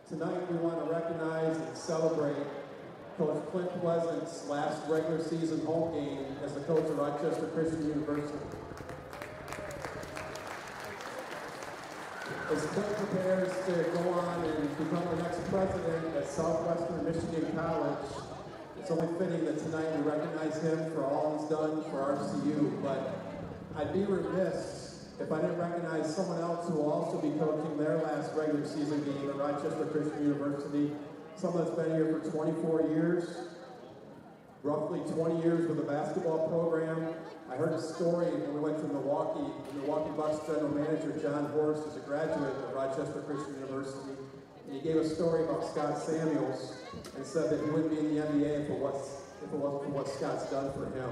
Tonight we want to recognize and celebrate Coach Clint Pleasant's last regular season home game as the coach of Rochester Christian University. As Clint prepares to go on and become the next president at Southwestern Michigan College, it's only fitting that tonight we recognize him for all he's done for RCU, but I'd be remiss if I didn't recognize someone else who will also be coaching their last regular season game at Rochester Christian University, someone that's been here for 24 years, roughly 20 years with a basketball program. I heard a story when we went to Milwaukee. The Milwaukee Bucks general manager, John Horst, is a graduate of Rochester Christian University. And he gave a story about Scott Samuels and said that he wouldn't be in the NBA if it wasn't for what Scott's done for him.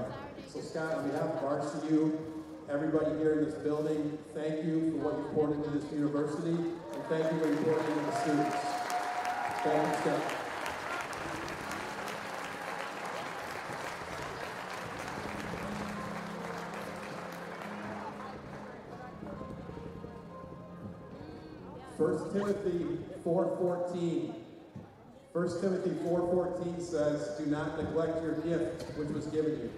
So Scott, on behalf of RCU, everybody here in this building, thank you for what you poured into this university, and thank you for what you poured into the students. Thank you, Scott. Timothy 4:14. 1 Timothy 4:14 says, "Do not neglect your gift which was given you."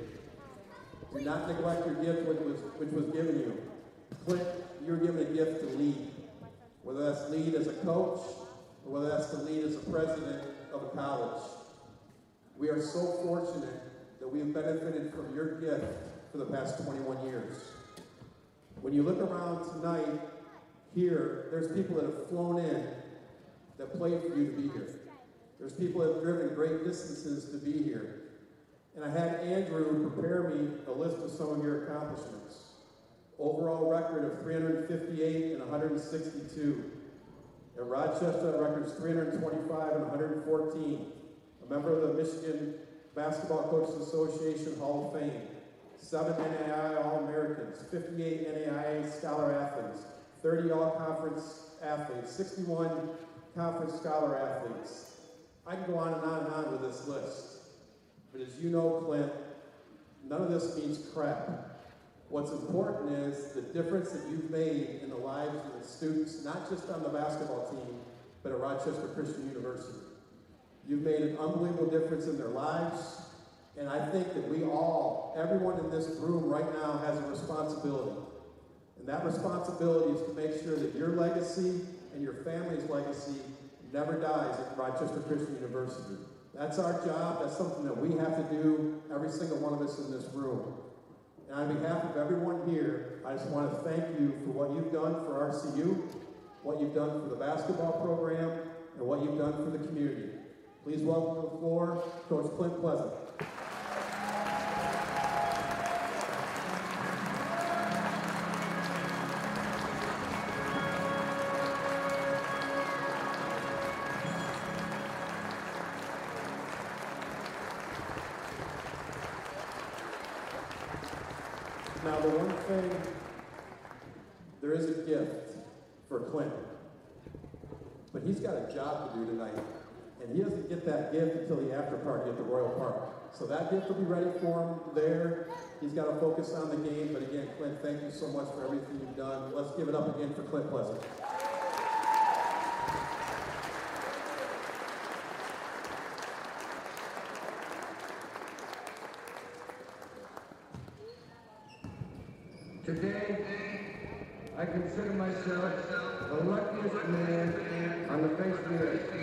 Do not neglect your gift which was given you. Clint, you're given a gift to lead. Whether that's lead as a coach, or whether that's to lead as a president of a college. We are so fortunate that we have benefited from your gift for the past 21 years. When you look around tonight, here, there's people that have flown in that played for you to be here. There's people that have driven great distances to be here. And I had Andrew prepare me a list of some of your accomplishments. Overall record of 358 and 162. At Rochester, that record's 325 and 114. A member of the Michigan Basketball Coaches Association Hall of Fame. 7 NAIA All-Americans, 58 NAIA Scholar Athletes, 30 All-Conference athletes, 61 Conference Scholar athletes. I can go on and on with this list. But as you know, Clint, none of this means crap. What's important is the difference that you've made in the lives of the students, not just on the basketball team, but at Rochester Christian University. You've made an unbelievable difference in their lives, and I think that we all, everyone in this room right now has a responsibility. And that responsibility is to make sure that your legacy and your family's legacy never dies at Rochester Christian University. That's our job. That's something that we have to do, every single one of us in this room. And on behalf of everyone here, I just want to thank you for what you've done for RCU, what you've done for the basketball program, and what you've done for the community. Please welcome to the floor, Coach Clint Pleasant. Now, the one thing, there is a gift for Clint, but he's got a job to do tonight, and he doesn't get that gift until the after party at the Royal Park. So that gift will be ready for him there. He's got to focus on the game, but again, Clint, thank you so much for everything you've done. Let's give it up again for Clint Pleasant. Today, I consider myself the luckiest man on the face of the earth.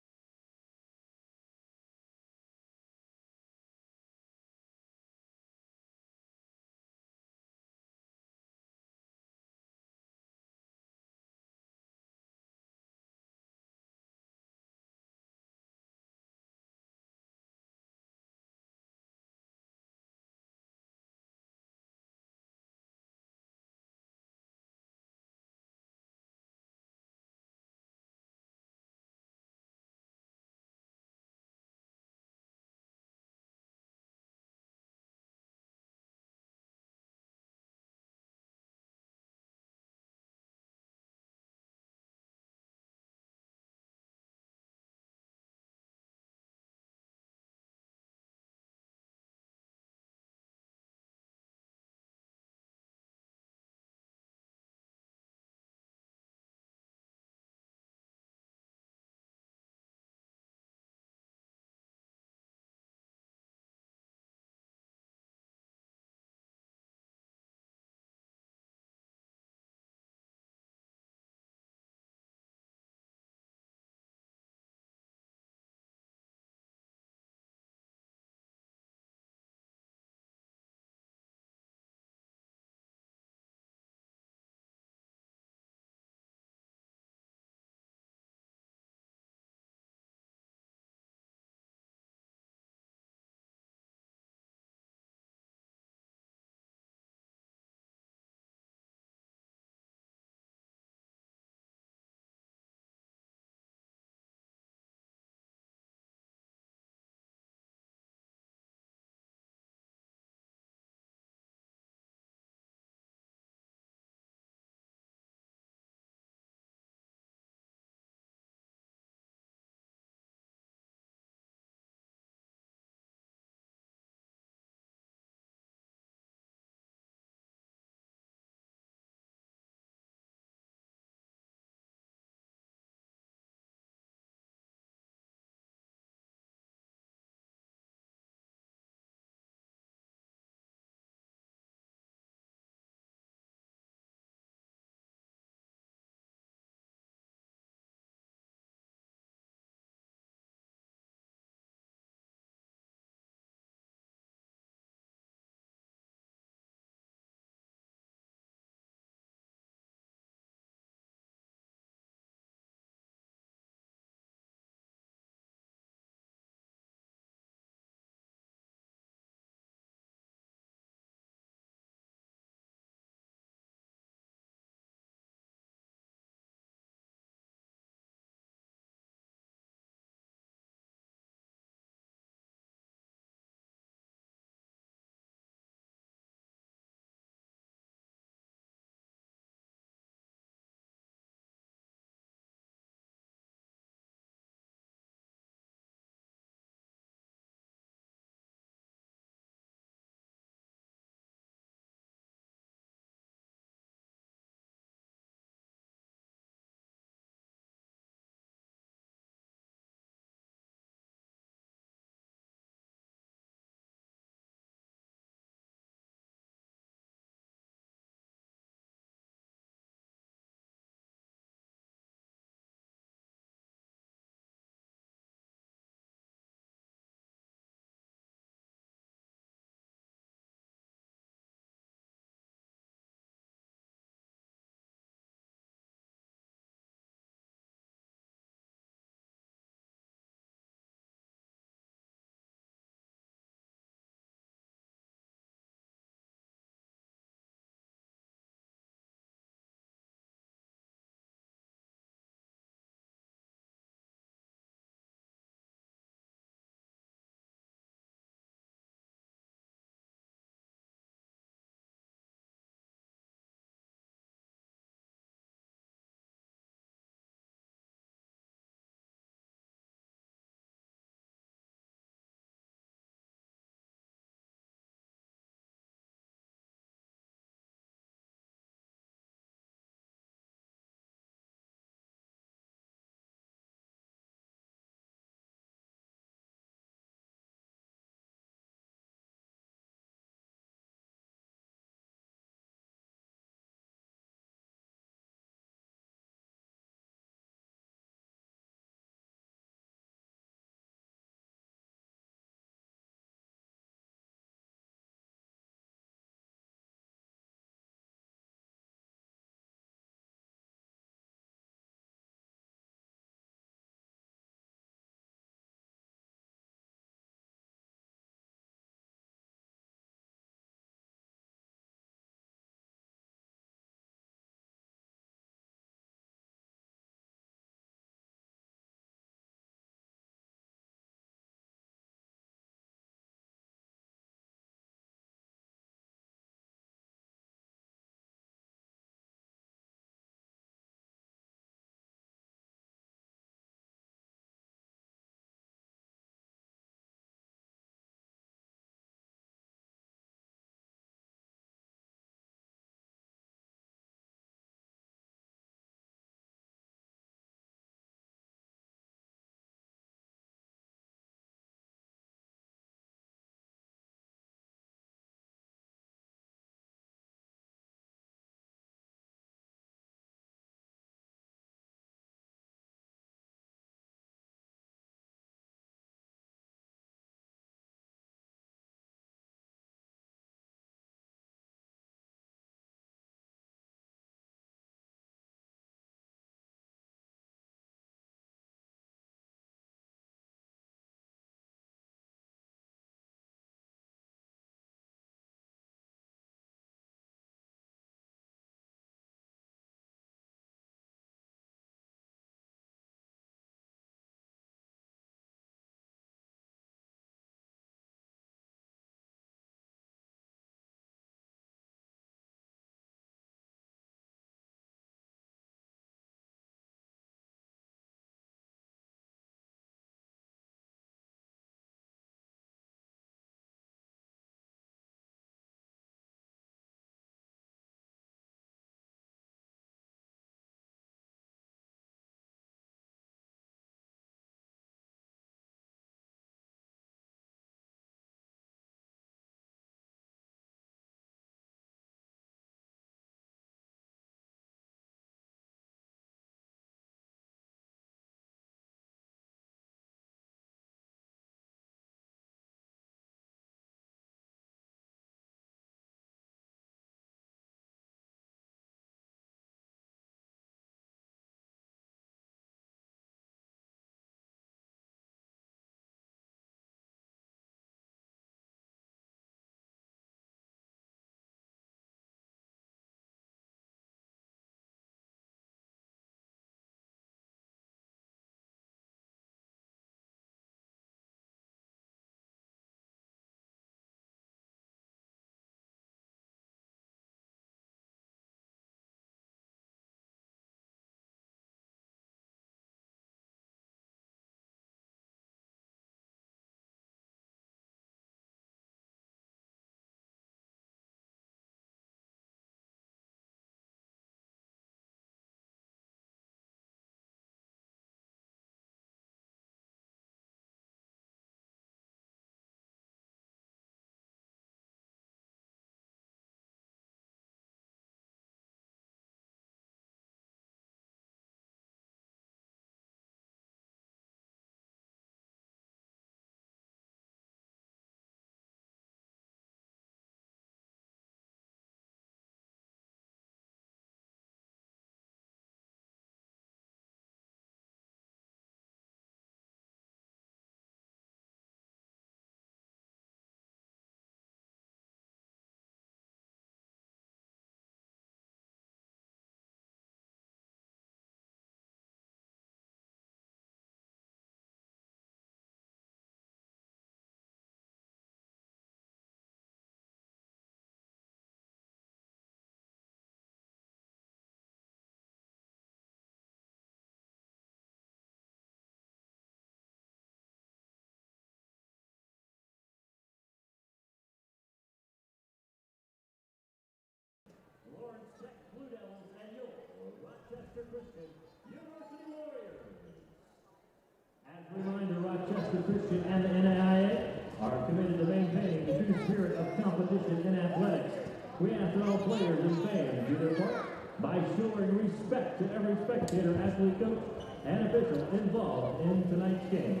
Reminder, Rochester Christian and the NAIA are committed to maintaining the true spirit of competition in athletics. We ask that all players and fans do their part by showing respect to every spectator, athlete, coach, and official involved in tonight's game.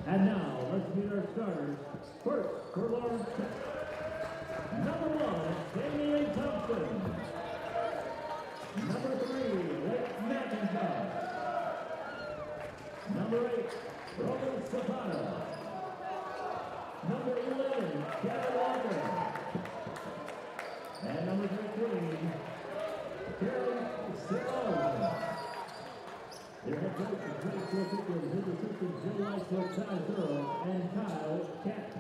And now, let's meet our starters. First, for Lawrence Tech, number 1, Damian Thompson. Number 3, Lake McIntosh. Number 8, Roman Zapata. Number 11, Kevin Walker. And number 13, Karen Simone. Their head coach is Greg Corsic and his assistants Joe Weissler, Ty Thurl, and Kyle Katz.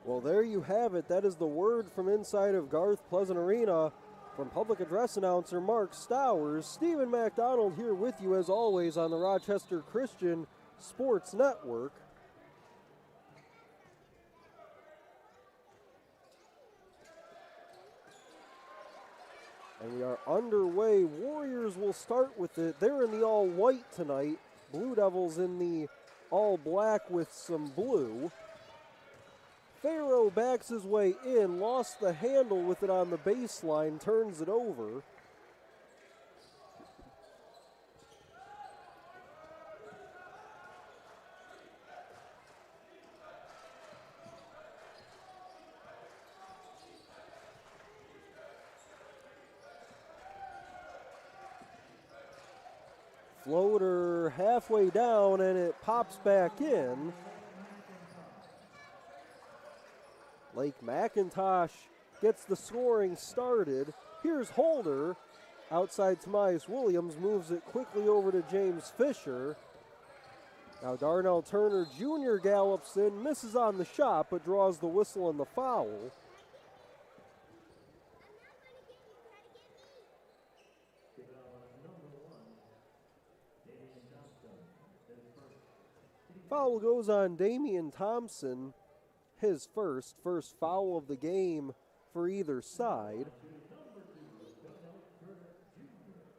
Well, there you have it. That is the word from inside of Garth Pleasant Arena from public address announcer Mark Stowers. Stephen MacDonald here with you as always on the Rochester Christian Sports Network. And we are underway. Warriors will start with it. They're in the all-white tonight. Blue Devils in the all-black with some blue. Farrow backs his way in, lost the handle with it on the baseline, turns it over. Floater halfway down and it pops back in. Lake McIntosh gets the scoring started. Here's Holder. Outside Tomias Williams moves it quickly over to James Fisher. Now Darnell Turner Jr. gallops in, misses on the shot, but draws the whistle and the foul. Foul goes on Damian Thompson. His first foul of the game for either side.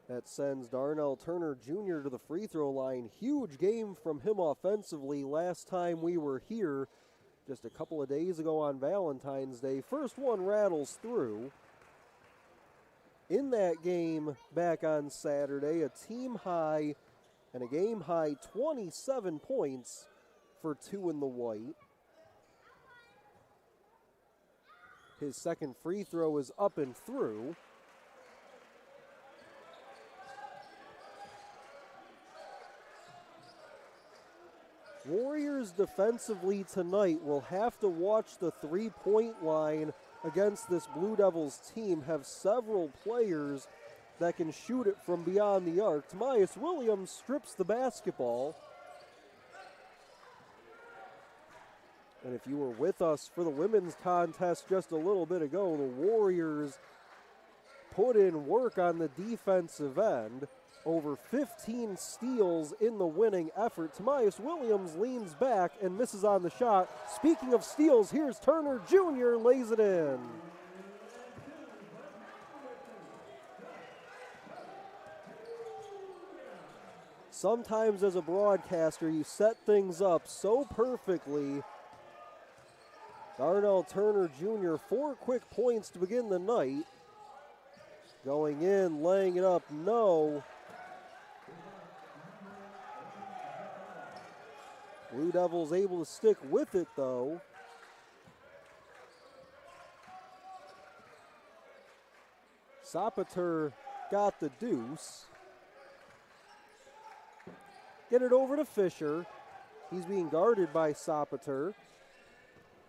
That sends Darnell Turner Jr. to the free throw line. Huge game from him offensively last time we were here just a couple of days ago on Valentine's Day. First one rattles through. In that game back on Saturday, a team high and a game high 27 points for two in the white. His second free throw is up and through. Warriors defensively tonight will have to watch the three-point line against this Blue Devils team. Have several players that can shoot it from beyond the arc. Tomias Williams strips the basketball. And if you were with us for the women's contest just a little bit ago, the Warriors put in work on the defensive end. Over 15 steals in the winning effort. Tomias Williams leans back and misses on the shot. Speaking of steals, here's Turner Jr. lays it in. Sometimes as a broadcaster, you set things up so perfectly. Darnell Turner Jr., 4 quick points to begin the night. Going in, laying it up, no. Blue Devils able to stick with it, though. Sapater got the deuce. Get it over to Fisher. He's being guarded by Sapater.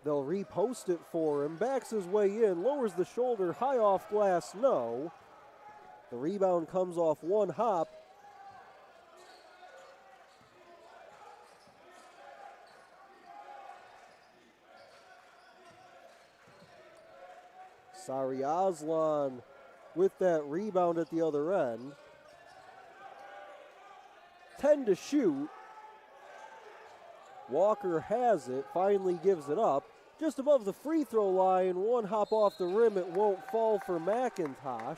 They'll repost it for him. Backs his way in, lowers the shoulder, high off glass, no. The rebound comes off one hop. Sari Aslan with that rebound at the other end. 10 to shoot. Walker has it, finally gives it up. Just above the free throw line, one hop off the rim, it won't fall for McIntosh.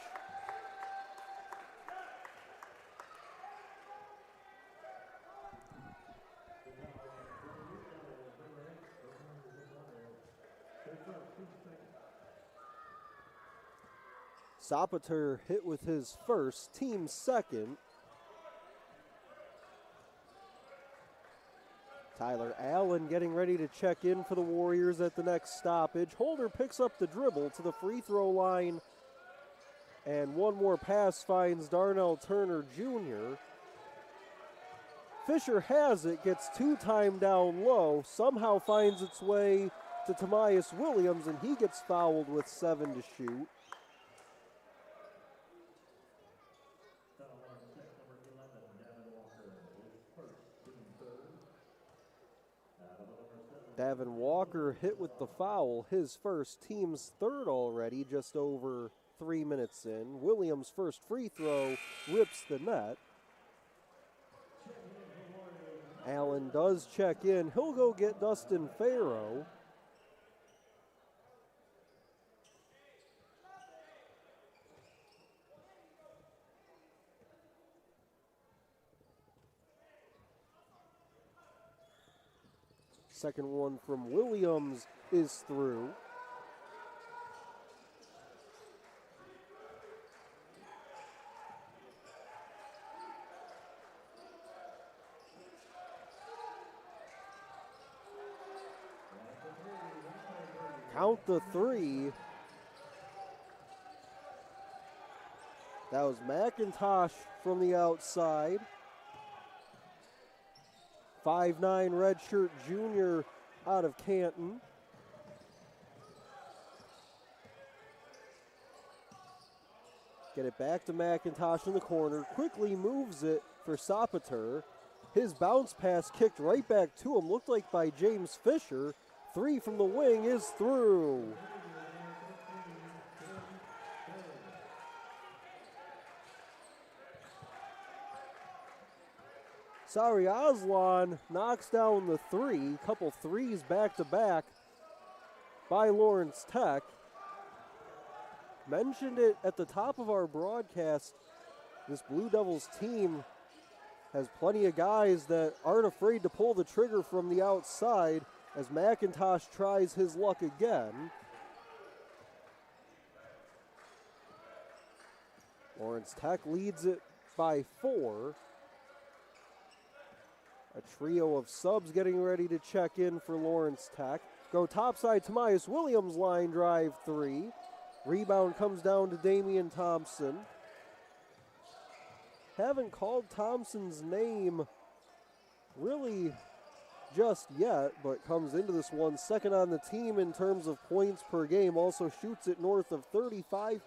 Sapater hit with his first, team second. Tyler Allen getting ready to check in for the Warriors at the next stoppage. Holder picks up the dribble to the free throw line. And one more pass finds Darnell Turner Jr. Fisher has it, gets 2-time down low, somehow finds its way to Tamias Williams, and he gets fouled with 7 to shoot. Davin Walker hit with the foul, his first, team's third already, just over 3 minutes in. Williams' first free throw rips the net. Allen does check in. He'll go get Dustin Farrow. Second one from Williams is through. Count the three. That was McIntosh from the outside. 5'9" redshirt junior out of Canton. Get it back to McIntosh in the corner. Quickly moves it for Sapater. His bounce pass kicked right back to him. Looked like by James Fisher. 3 from the wing is through. Sari Aslan knocks down the 3. Couple threes back to back by Lawrence Tech. Mentioned it at the top of our broadcast. This Blue Devils team has plenty of guys that aren't afraid to pull the trigger from the outside as McIntosh tries his luck again. Lawrence Tech leads it by 4. A trio of subs getting ready to check in for Lawrence Tech. Go topside, Tamias Williams line drive 3. Rebound comes down to Damian Thompson. Haven't called Thompson's name really just yet, but comes into this one second on the team in terms of points per game. Also shoots it north of 35%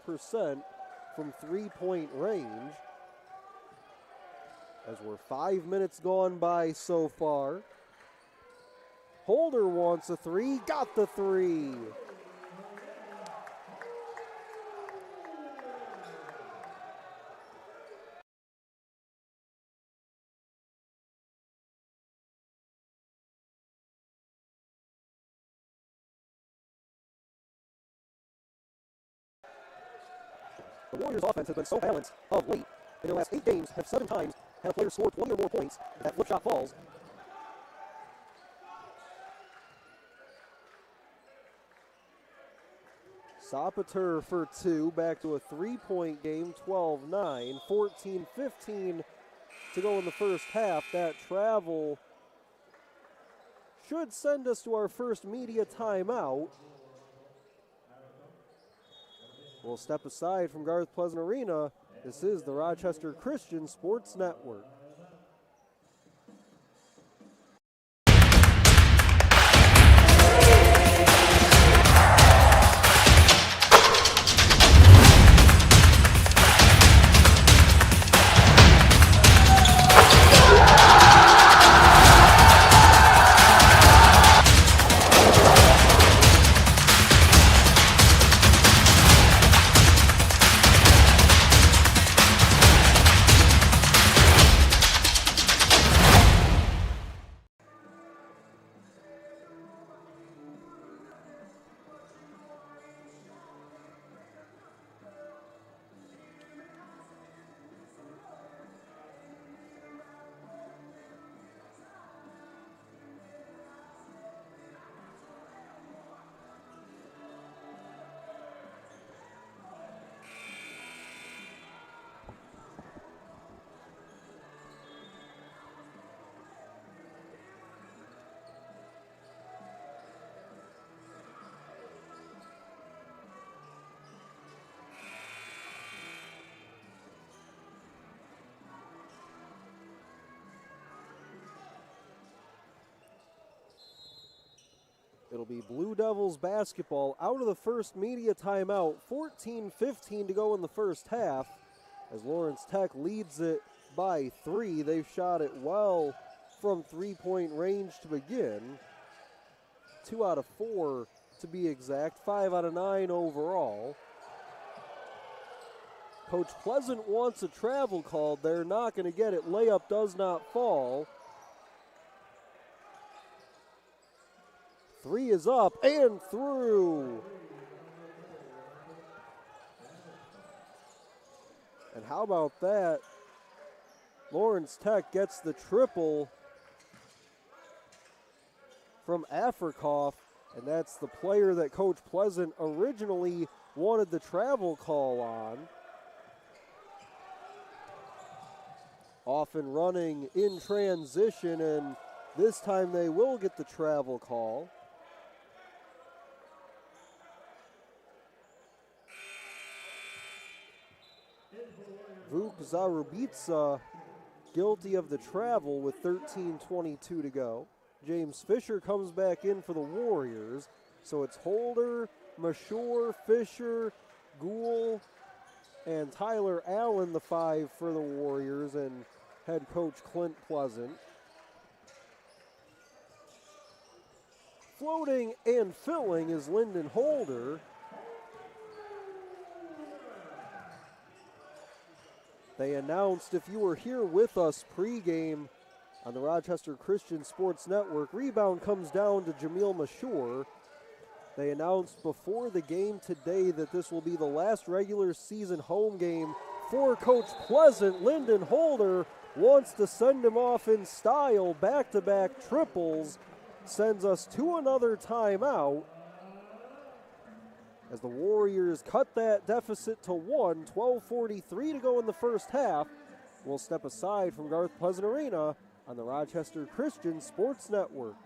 from 3-point range. As we're 5 minutes gone by so far. Holder wants a 3, got the 3. The Warriors' offense has been so balanced of late. In their last 8 games, have 7 times have a player score 20 or more points. If that flip shot falls, Sopater for 2, back to a 3-point game, 12-9, 14-15 to go in the first half. That travel should send us to our first media timeout. We'll step aside from Garth Pleasant Arena. This is the Rochester Christian Sports Network. It'll be Blue Devils basketball out of the first media timeout. 14-15 to go in the first half as Lawrence Tech leads it by 3. They've shot it well from three-point range to begin. 2 out of 4 to be exact, 5 out of 9 overall. Coach Pleasant wants a travel called. They're not going to get it. Layup does not fall. 3 is up and through. And how about that? Lawrence Tech gets the triple from Afrikoff, and that's the player that Coach Pleasant originally wanted the travel call on. Often running in transition, and this time they will get the travel call. Vuk Zarubica guilty of the travel with 13:22 to go. James Fisher comes back in for the Warriors. So it's Holder, Mashore, Fisher, Gould, and Tyler Allen, the 5 for the Warriors, and head coach Clint Pleasant. Floating and filling is Lyndon Holder. They announced, if you were here with us pregame on the Rochester Christian Sports Network, rebound comes down to Jamil Mashore. They announced before the game today that this will be the last regular season home game for Coach Pleasant. Lyndon Holder wants to send him off in style. Back-to-back triples sends us to another timeout as the Warriors cut that deficit to 1, 12:43 to go in the first half. We'll step aside from Garth Pleasant Arena on the Rochester Christian Sports Network.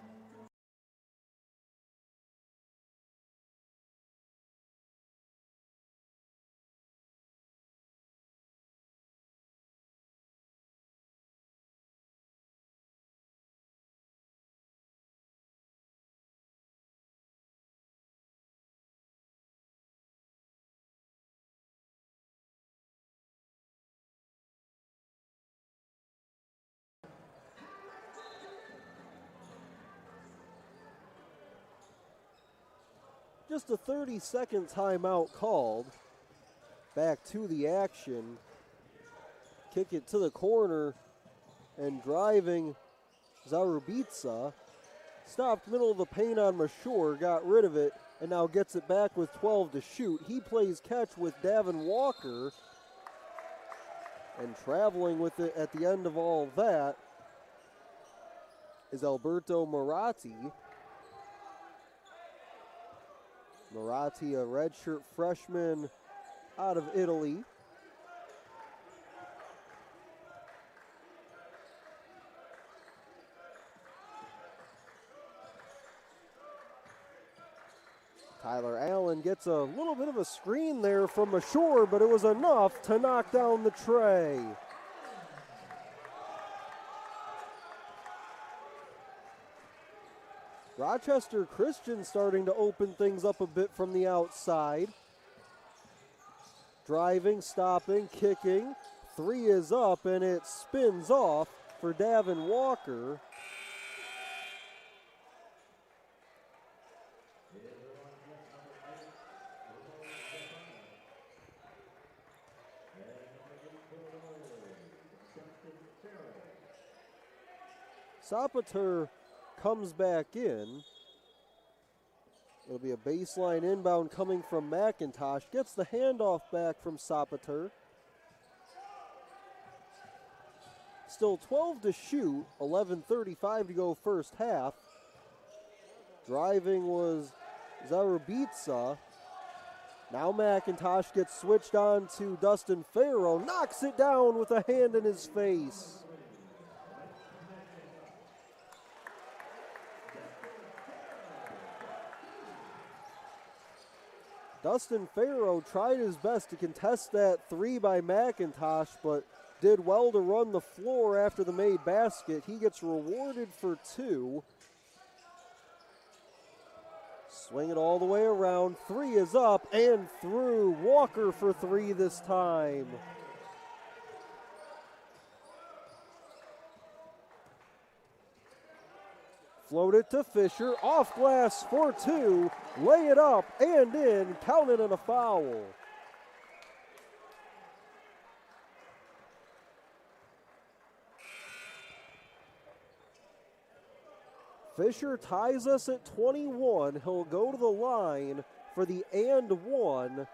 Just a 30-second timeout called. Back to the action. Kick it to the corner, and driving Zarubica. Stopped middle of the paint on Mashore, got rid of it, and now gets it back with 12 to shoot. He plays catch with Davin Walker. And traveling with it at the end of all that is Alberto Moratti. Moratti, a redshirt freshman out of Italy. Tyler Allen gets a little bit of a screen there from ashore, but it was enough to knock down the tray. Rochester Christian starting to open things up a bit from the outside. Driving, stopping, kicking. Three is up, and it spins off for Davin Walker. Sapater comes back in. It'll be a baseline inbound coming from McIntosh. Gets the handoff back from Sapater. Still 12 to shoot, 11:35 to go first half. Driving was Zarubitsa. Now McIntosh gets switched on to Dustin Farrow. Knocks it down with a hand in his face. Dustin Farrow tried his best to contest that three by McIntosh, but did well to run the floor after the made basket. He gets rewarded for two. Swing it all the way around. Three is up and through. Walker for three this time. Float it to Fisher, off glass for two, lay it up and in, counted on a foul. Fisher ties us at 21. He'll go to the line for the and one.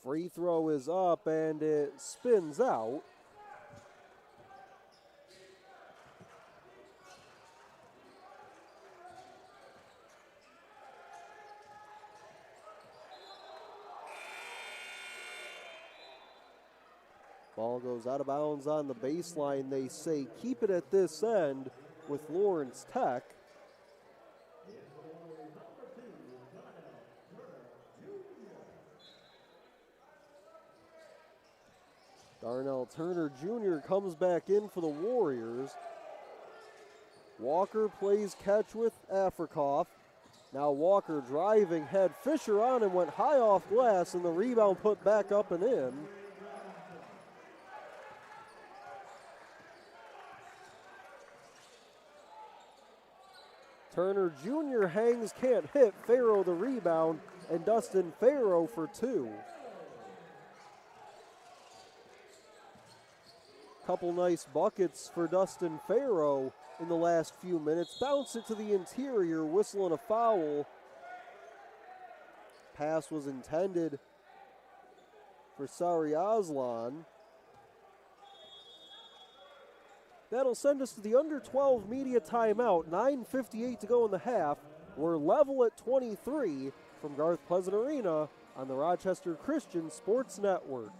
Free throw is up and it spins out. Ball goes out of bounds on the baseline. They say keep it at this end with Lawrence Tech. Darnell Turner Jr. comes back in for the Warriors. Walker plays catch with Afrikoff. Now Walker driving, had Fisher on and went high off glass, and the rebound put back up and in. Turner Jr. hangs, can't hit. Farrow the rebound, and Dustin Farrow for two. Couple nice buckets for Dustin Farrow in the last few minutes. Bounce it to the interior, whistling a foul. Pass was intended for Sari Aslan. That'll send us to the under 12 media timeout. 9:58 to go in the half. We're level at 23 from Garth Pleasant Arena on the Rochester Christian Sports Network.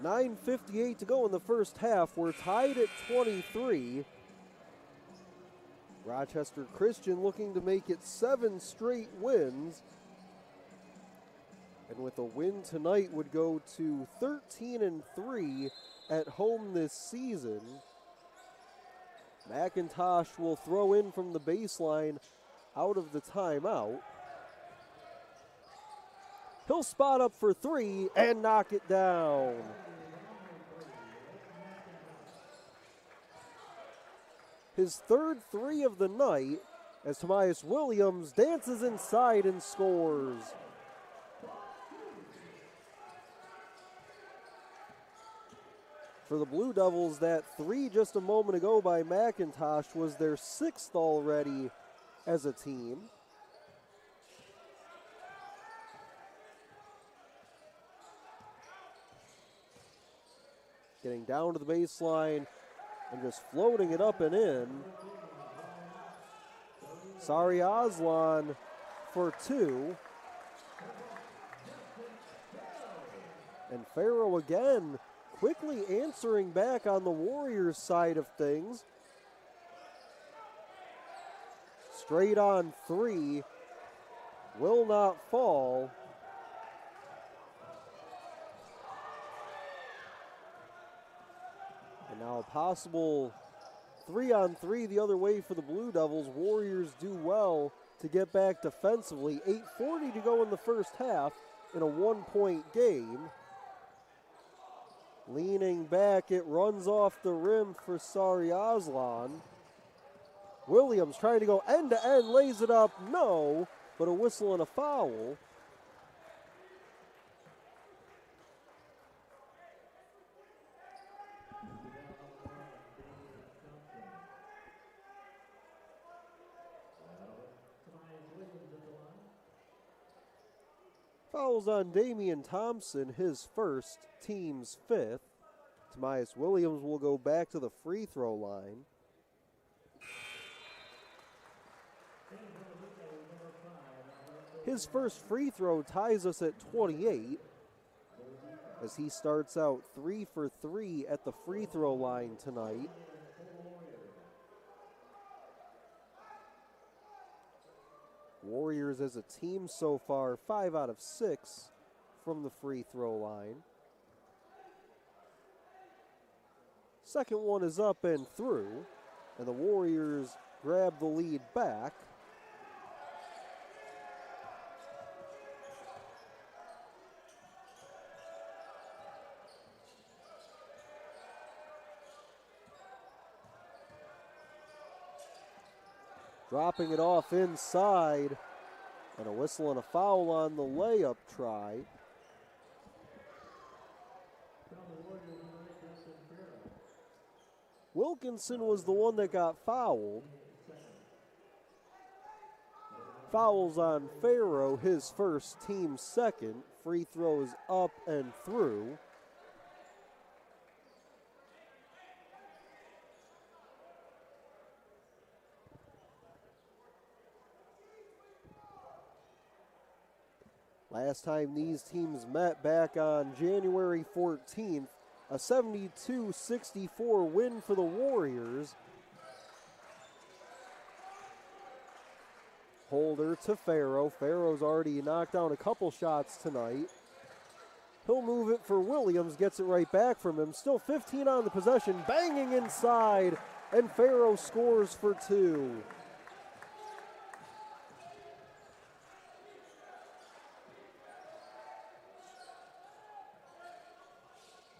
9:58 to go in the first half. We're tied at 23. Rochester Christian looking to make it 7 straight wins. And with a win tonight would go to 13-3 at home this season. McIntosh will throw in from the baseline out of the timeout. He'll spot up for 3 and knock it down. His third 3 of the night as Tobias Williams dances inside and scores. For the Blue Devils, that 3 just a moment ago by McIntosh was their 6th already as a team. Getting down to the baseline and just floating it up and in. Sari Aslan for 2. And Farrow again quickly answering back on the Warriors side of things. Straight on 3. Will not fall. And now a possible 3-on-3 the other way for the Blue Devils. Warriors do well to get back defensively. 8:40 to go in the first half in a 1-point game. Leaning back, it runs off the rim for Sari Aslan. Williams trying to go end-to-end, lays it up, no, but a whistle and a foul. Fouls on Damian Thompson, his first, team's 5th. Tobias Williams will go back to the free throw line. His first free throw ties us at 28 as he starts out 3 for 3 at the free throw line tonight. Warriors as a team so far, 5 out of 6 from the free throw line. Second one is up and through, and the Warriors grab the lead back. Dropping it off inside, and a whistle and a foul on the layup try. Wilkinson was the one that got fouled. Fouls on Farrow, his first, team second. Free throws up and through. Last time these teams met back on January 14th, a 72-64 win for the Warriors. Holder to Farrow. Farrow's already knocked down a couple shots tonight. He'll move it for Williams, gets it right back from him. Still 15 on the possession, banging inside, and Farrow scores for 2.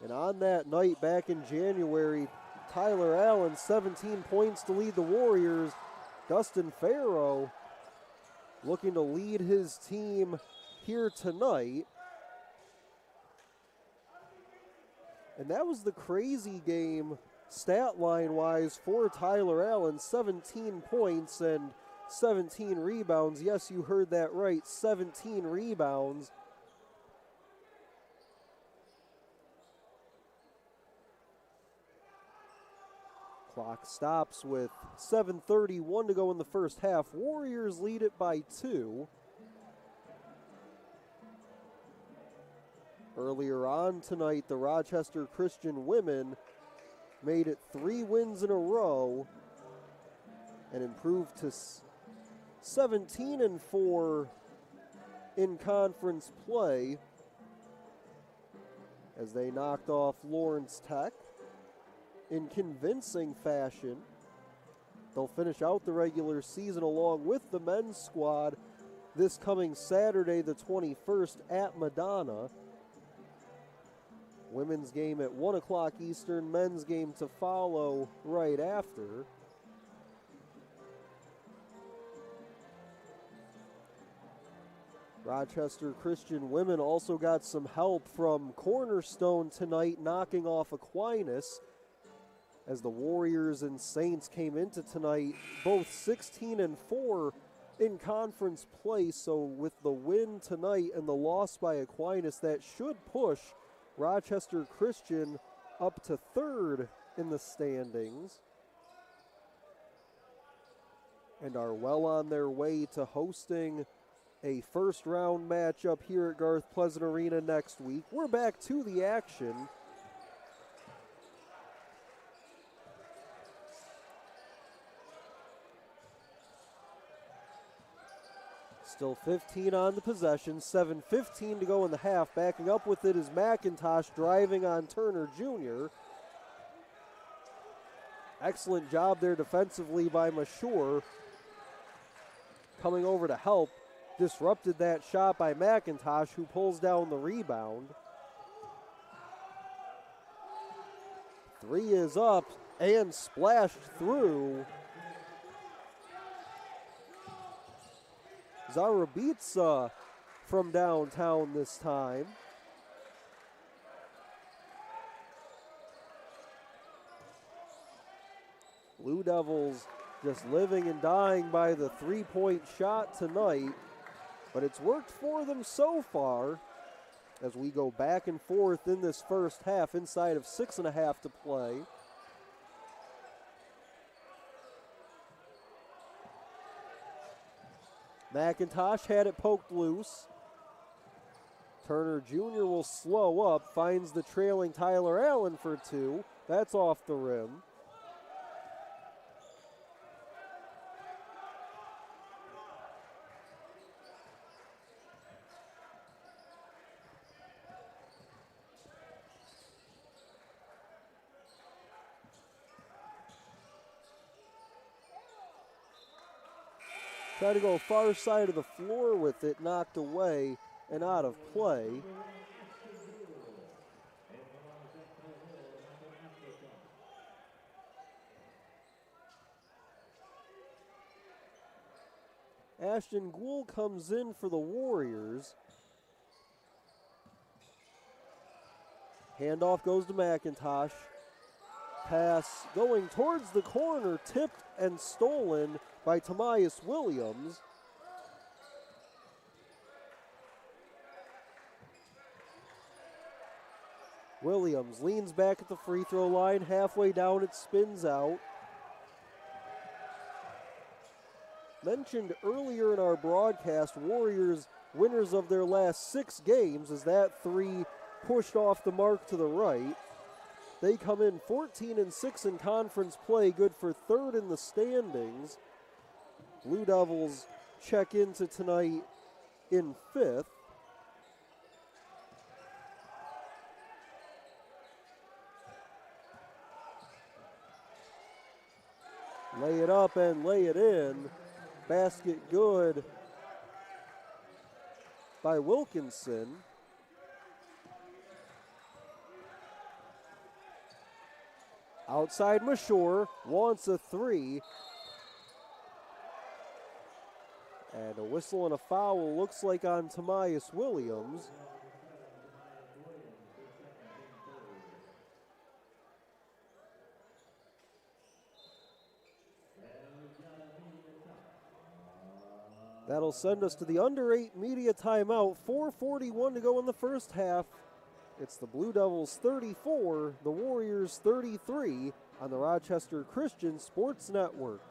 And on that night back in January, Tyler Allen, 17 points to lead the Warriors. Dustin Farrow looking to lead his team here tonight. And that was the crazy game stat line-wise for Tyler Allen. 17 points and 17 rebounds. Yes, you heard that right, 17 rebounds. Clock stops with 7:31 to go in the first half. Warriors lead it by 2. Earlier on tonight, the Rochester Christian women made it 3 wins in a row and improved to 17-4 in conference play as they knocked off Lawrence Tech in convincing fashion. They'll finish out the regular season along with the men's squad this coming Saturday, the 21st, at Madonna. Women's game at 1 o'clock Eastern, men's game to follow right after. Rochester Christian women also got some help from Cornerstone tonight, knocking off Aquinas, as the Warriors and Saints came into tonight both 16-4 in conference play. So with the win tonight and the loss by Aquinas, that should push Rochester Christian up to 3rd in the standings and are well on their way to hosting a first-round matchup here at Garth Pleasant Arena next week. We're back to the action. Still 15 on the possession, 7:15 to go in the half. Backing up with it is McIntosh, driving on Turner Jr. Excellent job there defensively by Mashur. Coming over to help. Disrupted that shot by McIntosh, who pulls down the rebound. 3 is up and splashed through. Zarabitsa from downtown this time. Blue Devils just living and dying by the 3-point shot tonight, but it's worked for them so far as we go back and forth in this first half, inside of 6.5 to play. McIntosh had it poked loose. Turner Jr. will slow up, finds the trailing Tyler Allen for 2. That's off the rim. Try to go far side of the floor with it, knocked away and out of play. Ashton Gould comes in for the Warriors. Handoff goes to McIntosh. Pass going towards the corner, tipped and stolen by Tomias Williams. Williams leans back at the free throw line. Halfway down, it spins out. Mentioned earlier in our broadcast, Warriors winners of their last 6 games, as that 3 pushed off the mark to the right. They come in 14-6 in conference play, good for 3rd in the standings. Blue Devils check into tonight in 5th. Lay it up and lay it in. Basket good by Wilkinson. Outside Mashur wants a 3. And a whistle and a foul looks like on Tomias Williams. That'll send us to the under 8 media timeout. 4:41 to go in the first half. It's the Blue Devils 34, the Warriors 33 on the Rochester Christian Sports Network.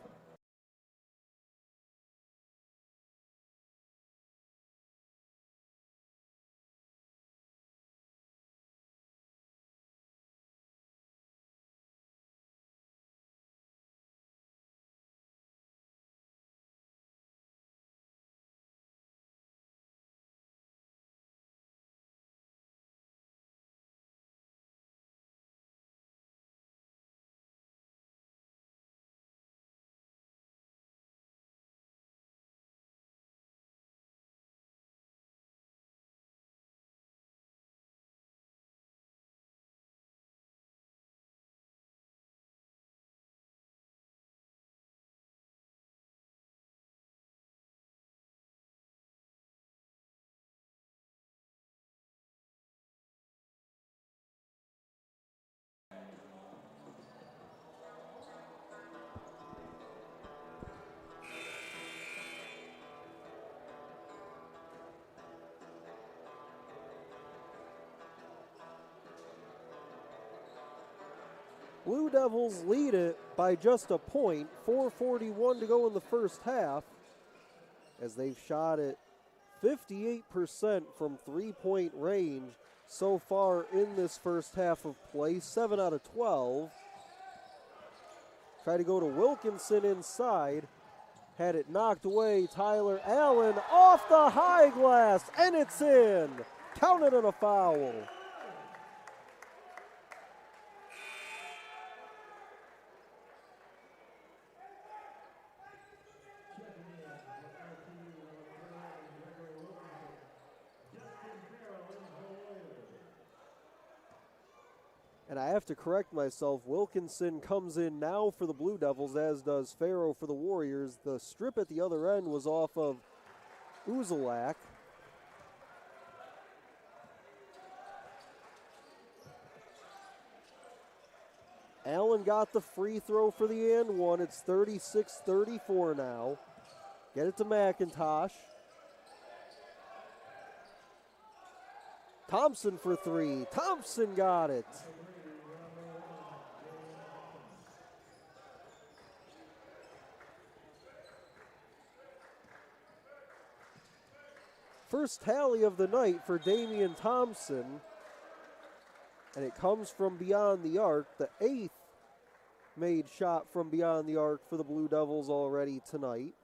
Blue Devils lead it by just a point, 4:41 to go in the first half, as they've shot it 58% from three-point range so far in this first half of play, 7 out of 12. Try to go to Wilkinson inside. Had it knocked away. Tyler Allen off the high glass, and it's in. Counted on a foul. And I have to correct myself. Wilkinson comes in now for the Blue Devils, as does Farrow for the Warriors. The strip at the other end was off of Uzelac. Allen got the free throw for the and one. It's 36-34 now. Get it to McIntosh. Thompson for three. Thompson got it. First tally of the night for Damian Thompson, and it comes from beyond the arc, the 8th made shot from beyond the arc for the Blue Devils already tonight.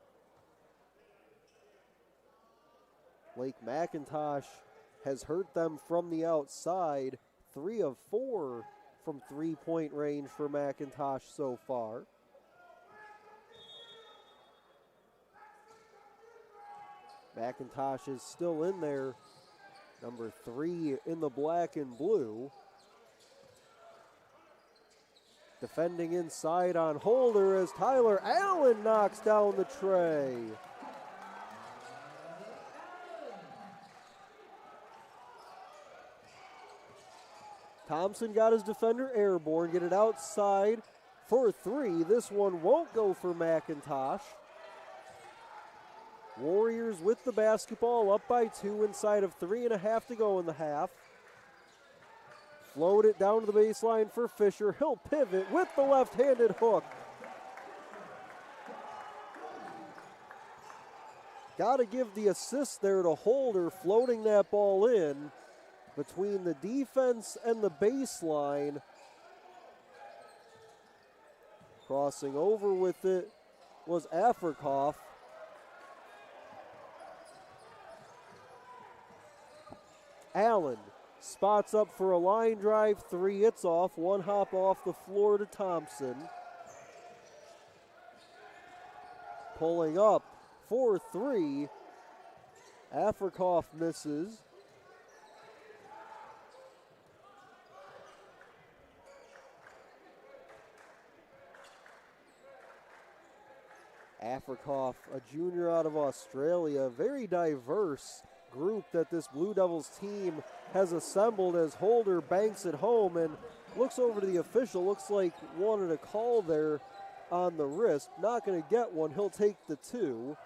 Blake McIntosh has hurt them from the outside, 3 of 4 from three-point range for McIntosh so far. McIntosh is still in there, number 3 in the black and blue. Defending inside on Holder as Tyler Allen knocks down the tray. Thompson got his defender airborne, get it outside for 3. This one won't go for McIntosh. Warriors with the basketball, up by 2 inside of 3.5 to go in the half. Float it down to the baseline for Fisher. He'll pivot with the left-handed hook. Got to give the assist there to Holder, floating that ball in between the defense and the baseline. Crossing over with it was Afrikoff. Allen spots up for a line drive 3. It's off. One hop off the floor to Thompson. Pulling up for 3. Afrikoff misses. Afrikoff, a junior out of Australia, very diverse group that this Blue Devils team has assembled as Holder banks it home and looks over to the official. Looks like wanted a call there on the wrist. Not going to get one. He'll take the 2.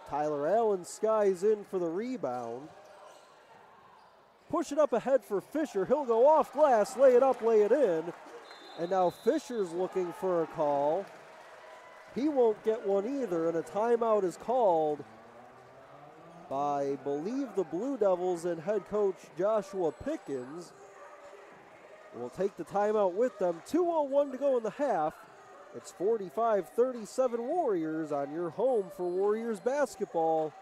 Tyler Allen skies in for the rebound. Push it up ahead for Fisher. He'll go off glass, lay it up, lay it in. And now Fisher's looking for a call. He won't get one either, and a timeout is called by, I believe, the Blue Devils and head coach Joshua Pickens. We'll take the timeout with them. 2:01 to go in the half. It's 45-37 Warriors on your home for Warriors basketball.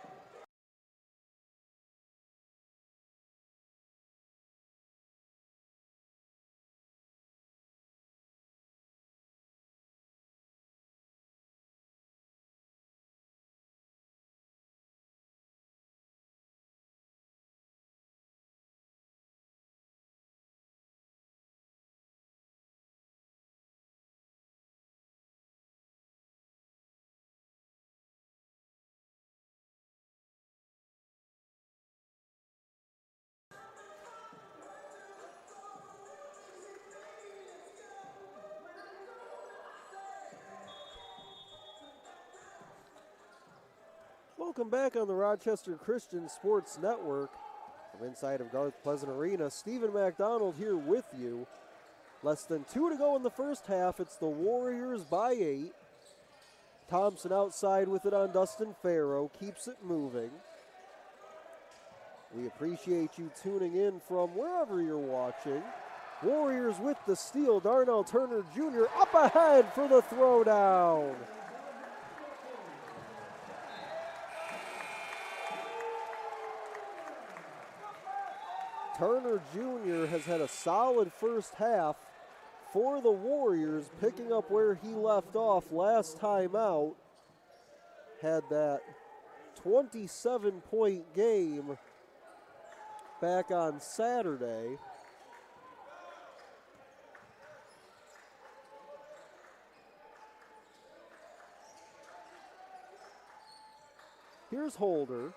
Welcome back on the Rochester Christian Sports Network. From inside of Garth Pleasant Arena, Stephen McDonald here with you. Less than 2 to go in the first half. It's the Warriors by 8. Thompson outside with it on Dustin Farrow. Keeps it moving. We appreciate you tuning in from wherever you're watching. Warriors with the steal. Darnell Turner Jr. up ahead for the throwdown. Turner Jr. has had a solid first half for the Warriors, picking up where he left off last time out. Had that 27-point game back on Saturday. Here's Holder.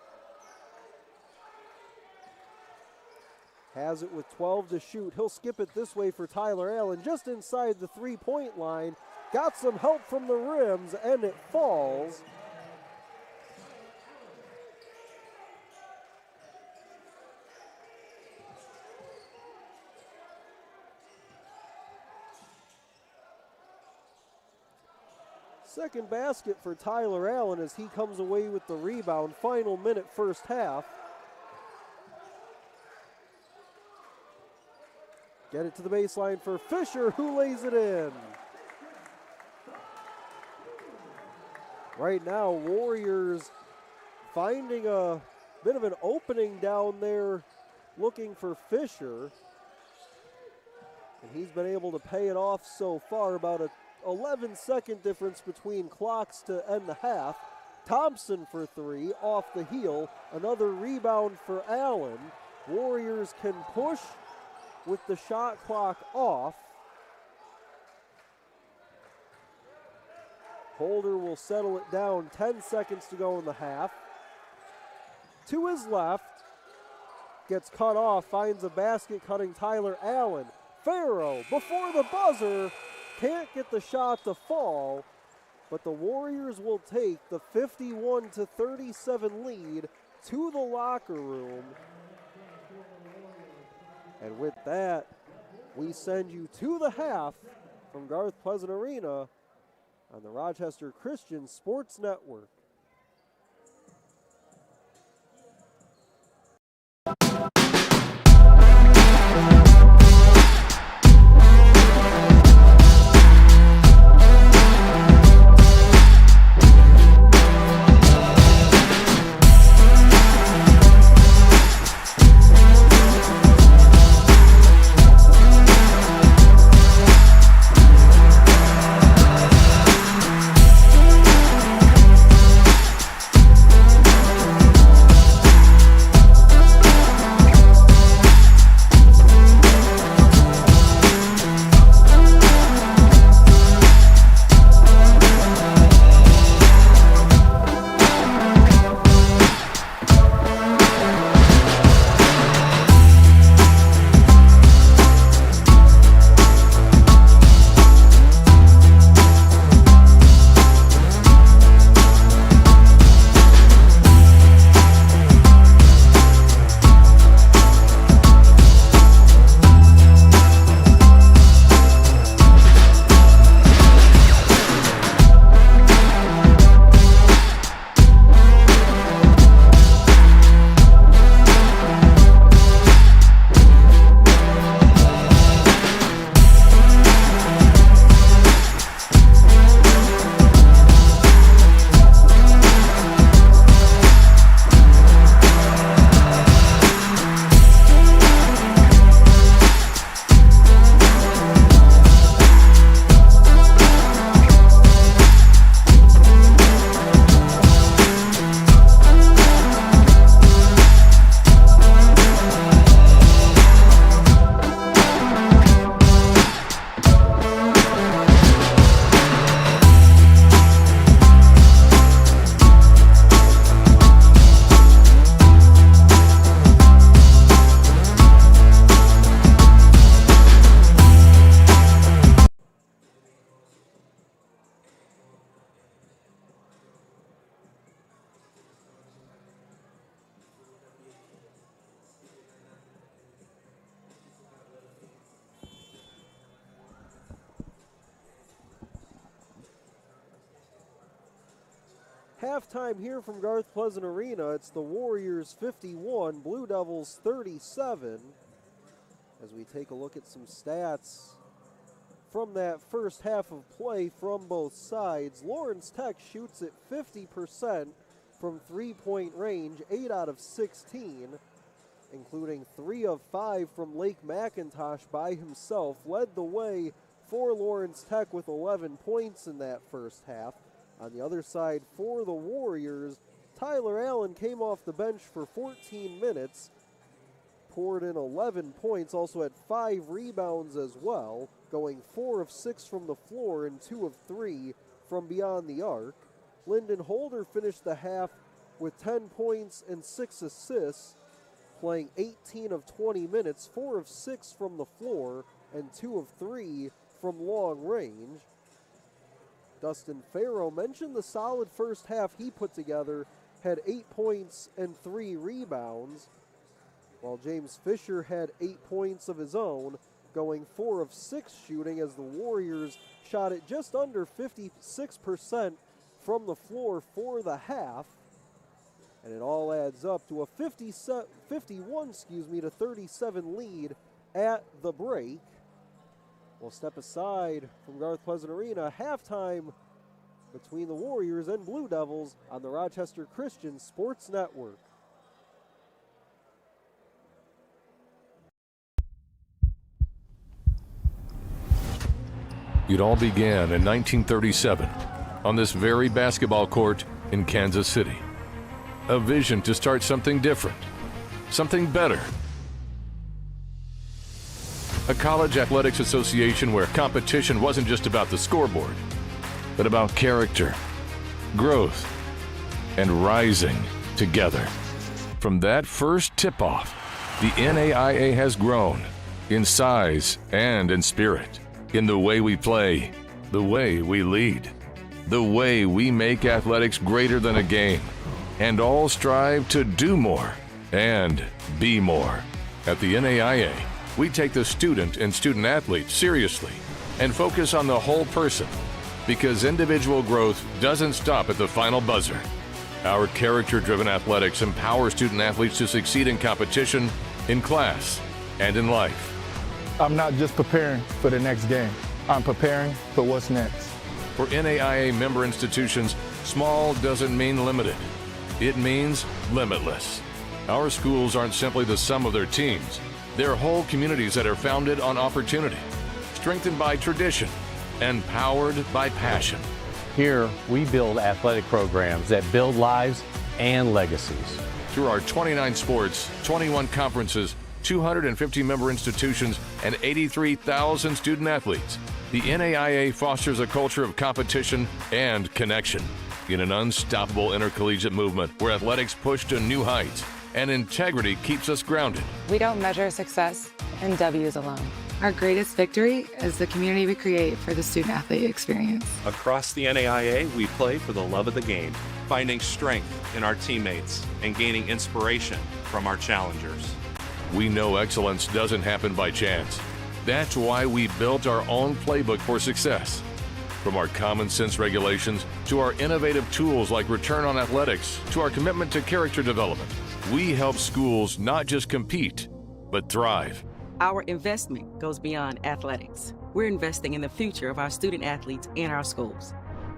Has it with 12 to shoot. He'll skip it this way for Tyler Allen, just inside the three-point line. Got some help from the rims, and it falls. Second basket for Tyler Allen as he comes away with the rebound. Final minute, first half. Get it to the baseline for Fisher, who lays it in. Right now, Warriors finding a bit of an opening down there, looking for Fisher. And he's been able to pay it off so far, about a 11-second difference between clocks to end the half. Thompson for three, off the heel. Another rebound for Allen. Warriors can push with the shot clock off. Holder will settle it down. 10 seconds to go in the half. To his left. Gets cut off. Finds a basket cutting Tyler Allen. Farrow before the buzzer. Can't get the shot to fall, but the Warriors will take the 51-37 lead to the locker room. And with that, we send you to the half from Garth Pleasant Arena on the Rochester Christian Sports Network. Halftime here from Garth Pleasant Arena, it's the Warriors 51, Blue Devils 37. As we take a look at some stats from that first half of play from both sides, Lawrence Tech shoots at 50% from three-point range, 8 out of 16, including 3 of 5 from Lake McIntosh by himself, led the way for Lawrence Tech with 11 points in that first half. On the other side for the Warriors, Tyler Allen came off the bench for 14 minutes, poured in 11 points, also had 5 rebounds as well, going 4 of 6 from the floor and 2 of 3 from beyond the arc. Lyndon Holder finished the half with 10 points and 6 assists, playing 18 of 20 minutes, 4 of 6 from the floor and 2 of 3 from long range. Dustin Farrow mentioned the solid first half he put together, had 8 points and 3 rebounds, while James Fisher had 8 points of his own, going 4 of 6 shooting as the Warriors shot at just under 56% from the floor for the half. And it all adds up to a 51 to 37 lead at the break. We'll step aside from Garth Pleasant Arena. Halftime between the Warriors and Blue Devils on the Rochester Christian Sports Network. It all began in 1937 on this very basketball court in Kansas City. A vision to start something different, something better. A college athletics association where competition wasn't just about the scoreboard, but about character, growth, and rising together. From that first tip-off, the NAIA has grown in size and in spirit, in the way we play, the way we lead, the way we make athletics greater than a game, and all strive to do more and be more. At the NAIA, we take the student and student athlete seriously and focus on the whole person, because individual growth doesn't stop at the final buzzer. Our character-driven athletics empower student athletes to succeed in competition, in class, and in life. I'm not just preparing for the next game. I'm preparing for what's next. For NAIA member institutions, small doesn't mean limited. It means limitless. Our schools aren't simply the sum of their teams. They're whole communities that are founded on opportunity, strengthened by tradition, and powered by passion. Here, we build athletic programs that build lives and legacies. Through our 29 sports, 21 conferences, 250 member institutions, and 83,000 student athletes, the NAIA fosters a culture of competition and connection in an unstoppable intercollegiate movement where athletics push to new heights and integrity keeps us grounded. We don't measure success in W's alone. Our greatest victory is the community we create for the student-athlete experience. Across the NAIA, we play for the love of the game, finding strength in our teammates and gaining inspiration from our challengers. We know excellence doesn't happen by chance. That's why we built our own playbook for success. From our common sense regulations to our innovative tools like Return on Athletics to our commitment to character development, we help schools not just compete, but thrive. Our investment goes beyond athletics. We're investing in the future of our student athletes and our schools.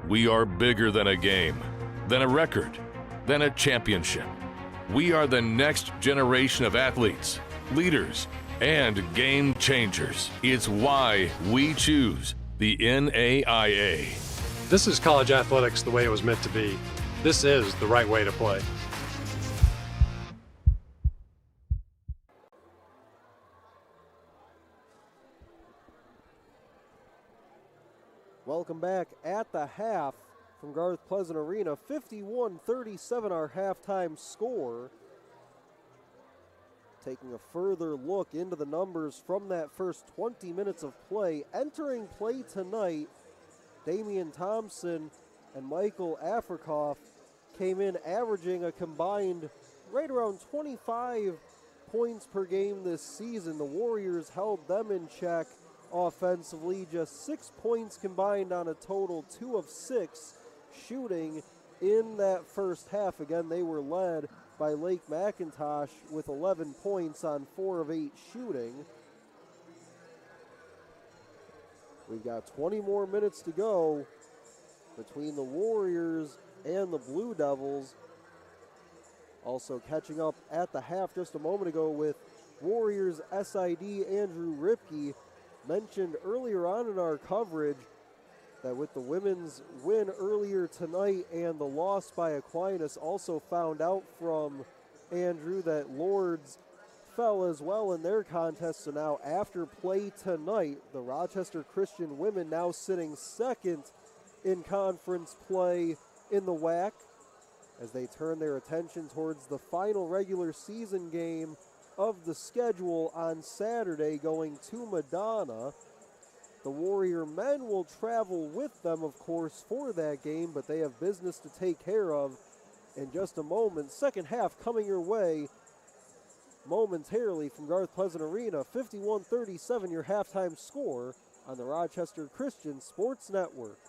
We are bigger than a game, than a record, than a championship. We are the next generation of athletes, leaders, and game changers. It's why we choose the NAIA. This is college athletics the way it was meant to be. This is the right way to play. Welcome back at the half from Garth Pleasant Arena. 51-37 our halftime score. Taking a further look into the numbers from that first 20 minutes of play. Entering play tonight, Damian Thompson and Michael Afrikoff came in averaging a combined right around 25 points per game this season. The Warriors held them in check offensively, just 6 points combined on a total 2 of 6 shooting in that first half. Again, they were led by Lake McIntosh with 11 points on 4 of 8 shooting. We've got 20 more minutes to go between the Warriors and the Blue Devils. Also catching up at the half just a moment ago with Warriors SID Andrew Ripke. Mentioned earlier on in our coverage that with the women's win earlier tonight and the loss by Aquinas, also found out from Andrew that Lourdes fell as well in their contest. So now after play tonight, the Rochester Christian women now sitting second in conference play in the WAC as they turn their attention towards the final regular season game of the schedule on Saturday, going to Madonna. The Warrior men will travel with them, of course, for that game, but they have business to take care of in just a moment. Second half coming your way momentarily from Garth Pleasant Arena. 51-37 your halftime score on the Rochester Christian Sports Network.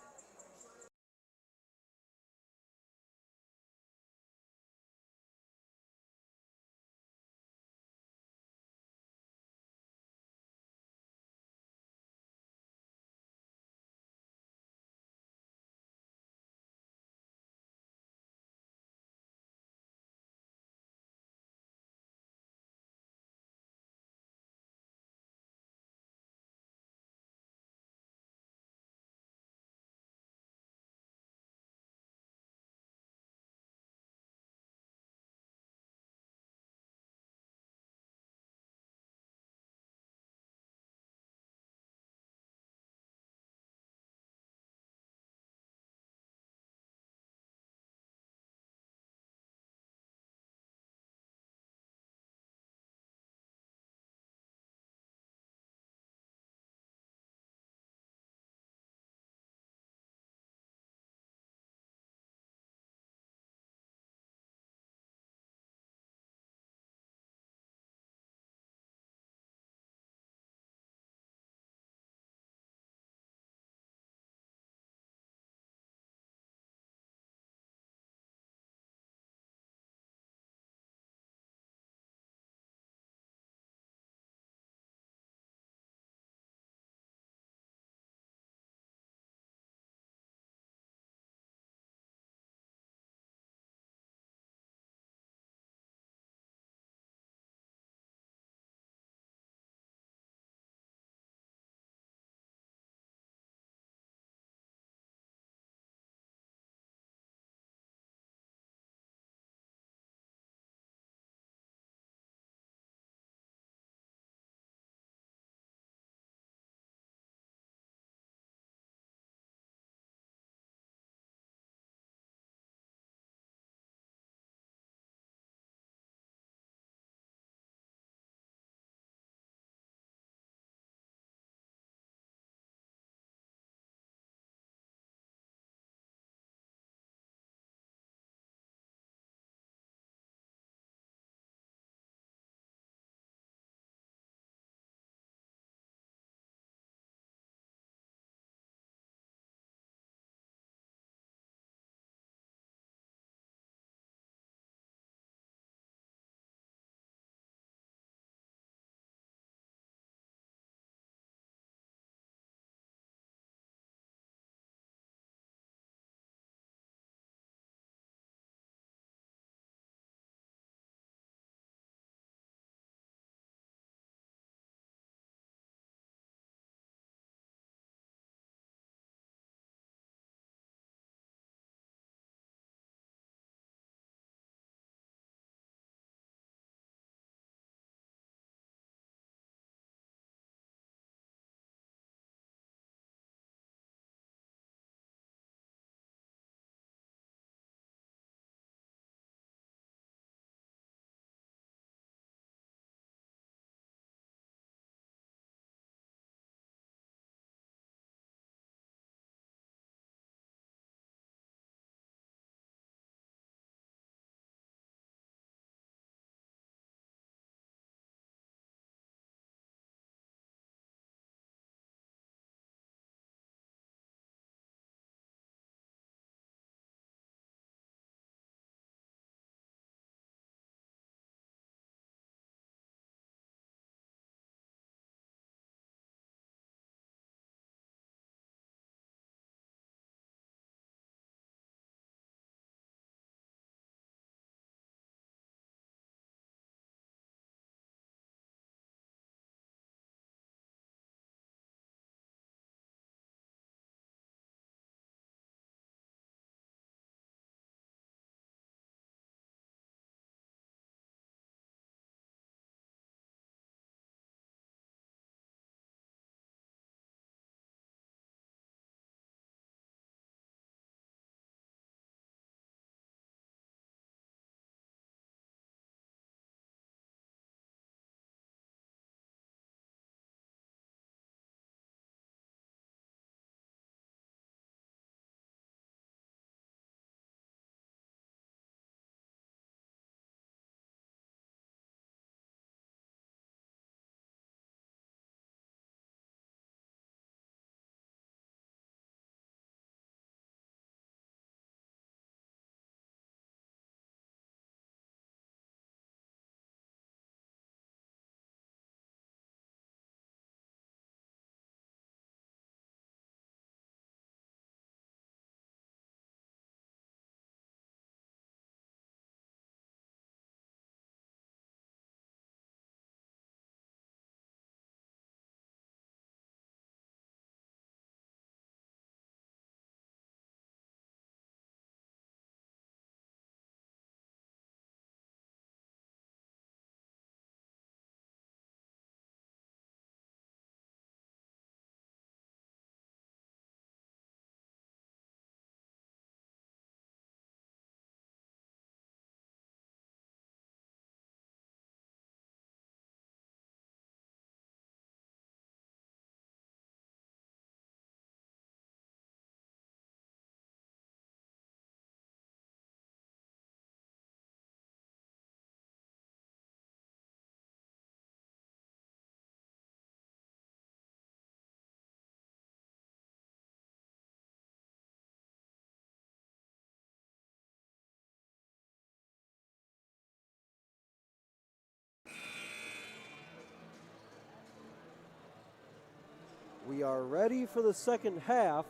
We are ready for the second half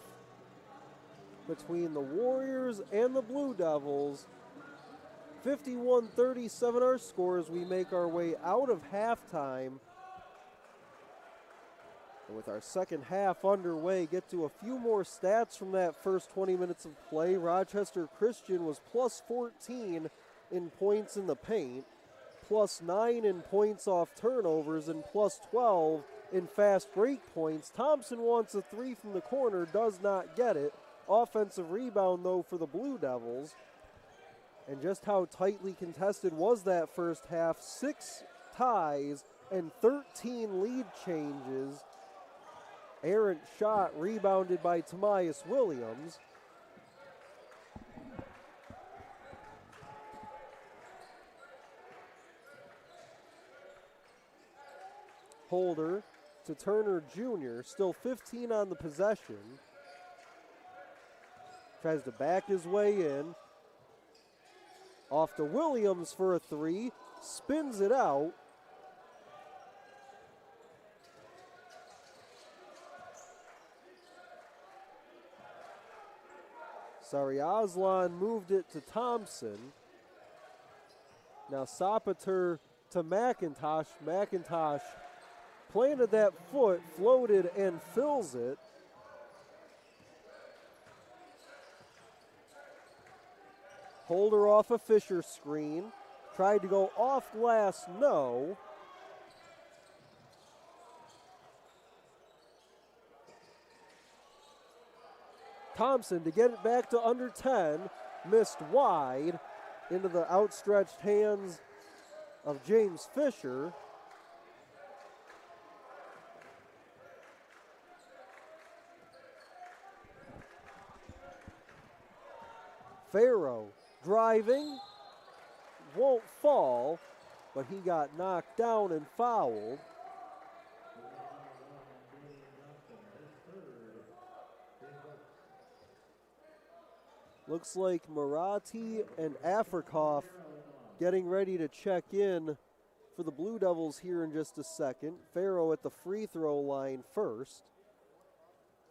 between the Warriors and the Blue Devils. 51-37 our score as we make our way out of halftime. And with our second half underway, get to a few more stats from that first 20 minutes of play. Rochester Christian was plus 14 in points in the paint, plus 9 in points off turnovers, and plus 12 in fast break points. Thompson wants a three from the corner, does not get it. Offensive rebound, though, for the Blue Devils. And just how tightly contested was that first half? 6 ties and 13 lead changes. Errant shot rebounded by Tomias Williams. Holder to Turner Jr., still 15 on the possession. Tries to back his way in. Off to Williams for a three, spins it out. Aslan moved it to Thompson. Now Sapater to McIntosh. McIntosh planted that foot, floated, and fills it. Holder off a Fisher screen. Tried to go off glass, no. Thompson to get it back to under 10. Missed wide into the outstretched hands of James Fisher. Farrow driving, won't fall, but he got knocked down and fouled. Looks like Marathi and Afrikoff getting ready to check in for the Blue Devils here in just a second. Farrow at the free throw line first.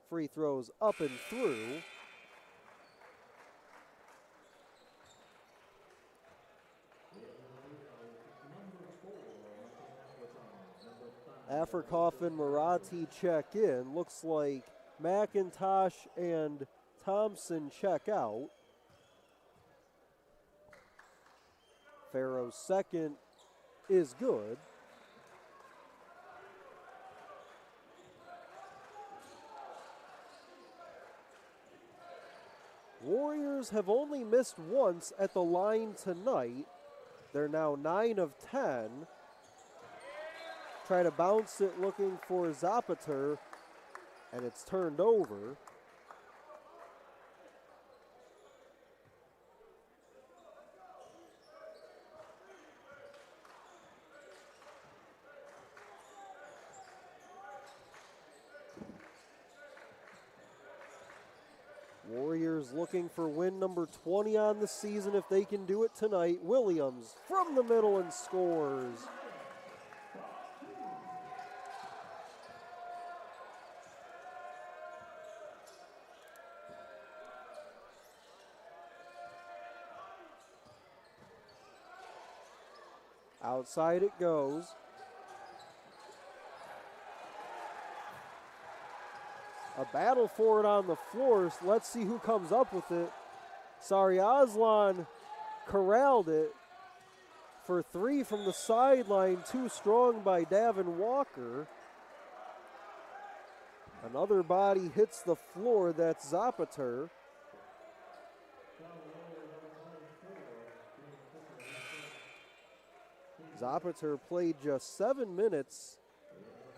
Free throws up and through. Afrikoff and Marathi check in. Looks like McIntosh and Thompson check out. Farrow's second is good. Warriors have only missed once at the line tonight. They're now 9 of 10. Try to bounce it looking for Zapater, and it's turned over. Warriors looking for win number 20 on the season if they can do it tonight. Williams from the middle and scores. Outside it goes. A battle for it on the floor. So let's see who comes up with it. Aslan corralled it for three from the sideline. Too strong by Davin Walker. Another body hits the floor. That's Zapater. Zapater played just 7 minutes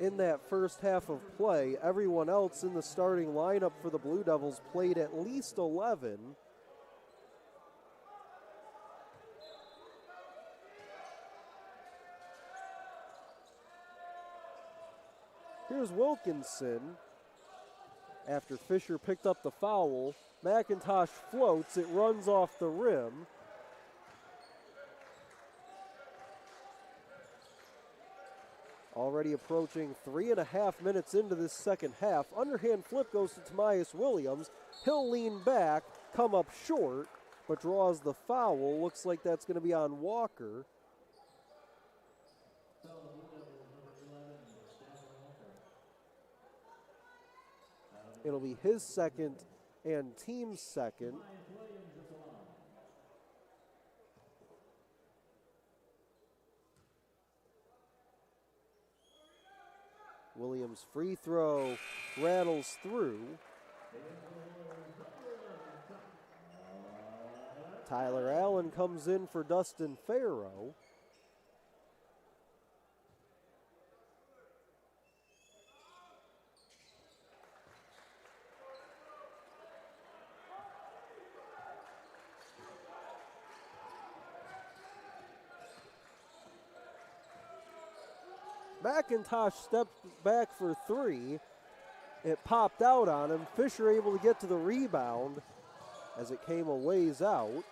in that first half of play. Everyone else in the starting lineup for the Blue Devils played at least 11. Here's Wilkinson. After Fisher picked up the foul, McIntosh floats, it runs off the rim. Already approaching 3.5 minutes into this second half. Underhand flip goes to Tomias Williams. He'll lean back, come up short, but draws the foul. Looks like that's going to be on Walker. It'll be his second and team's second. Williams' free throw rattles through. Tyler Allen comes in for Dustin Farrow. McIntosh steps back for three. It popped out on him. Fisher able to get to the rebound as it came a ways out.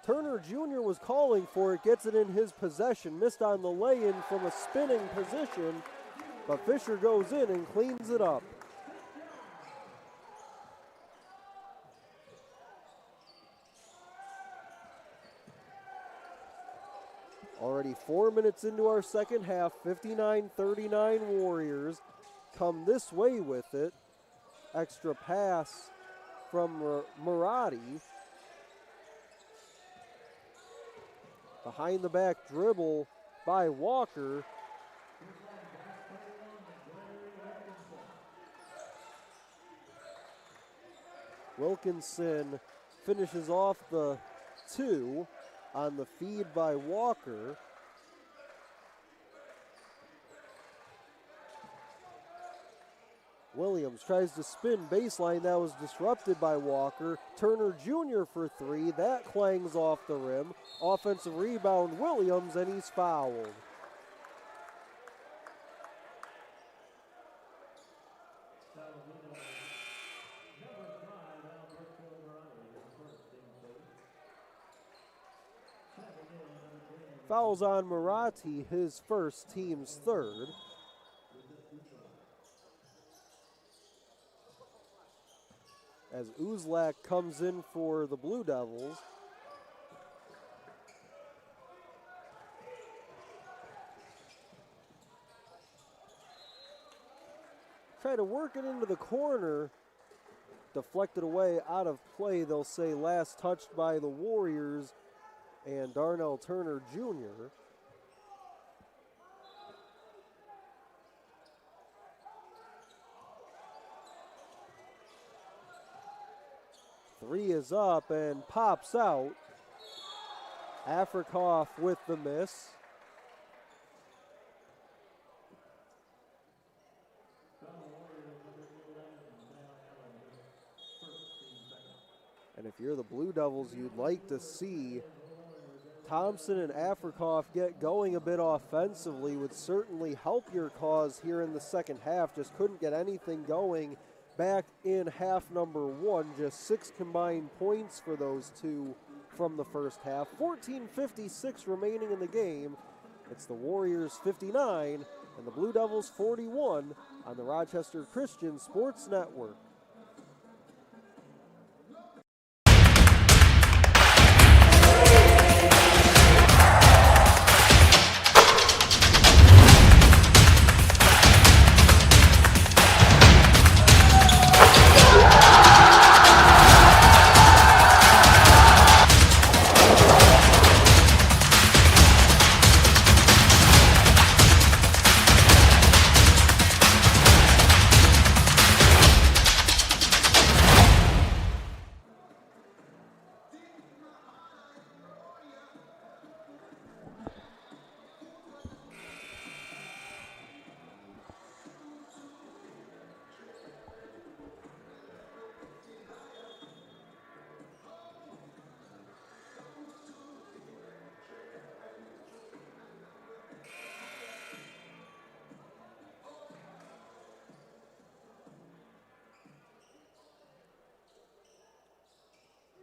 Turner Jr. was calling for it, gets it in his possession. Missed on the lay-in from a spinning position, but Fisher goes in and cleans it up. Already 4 minutes into our second half, 59-39 Warriors come this way with it. Extra pass from Murati. Behind the back dribble by Walker. Wilkinson finishes off the two on the feed by Walker. Williams tries to spin baseline. That was disrupted by Walker. Turner Jr. for three. That clangs off the rim. Offensive rebound, Williams, and he's fouled. Fouls on Murati, his first, team's third. As Uzlak comes in for the Blue Devils. Try to work it into the corner. Deflected away, out of play. They'll say last touched by the Warriors and Darnell Turner Jr. Three is up and pops out. Afrikoff with the miss. And if you're the Blue Devils, you'd like to see Thompson and Afrikoff get going a bit offensively. Would certainly help your cause here in the second half. Just couldn't get anything going back in half number one. Just 6 combined points for those two from the first half. 14:56 remaining in the game. It's the Warriors 59 and the Blue Devils 41 on the Rochester Christian Sports Network.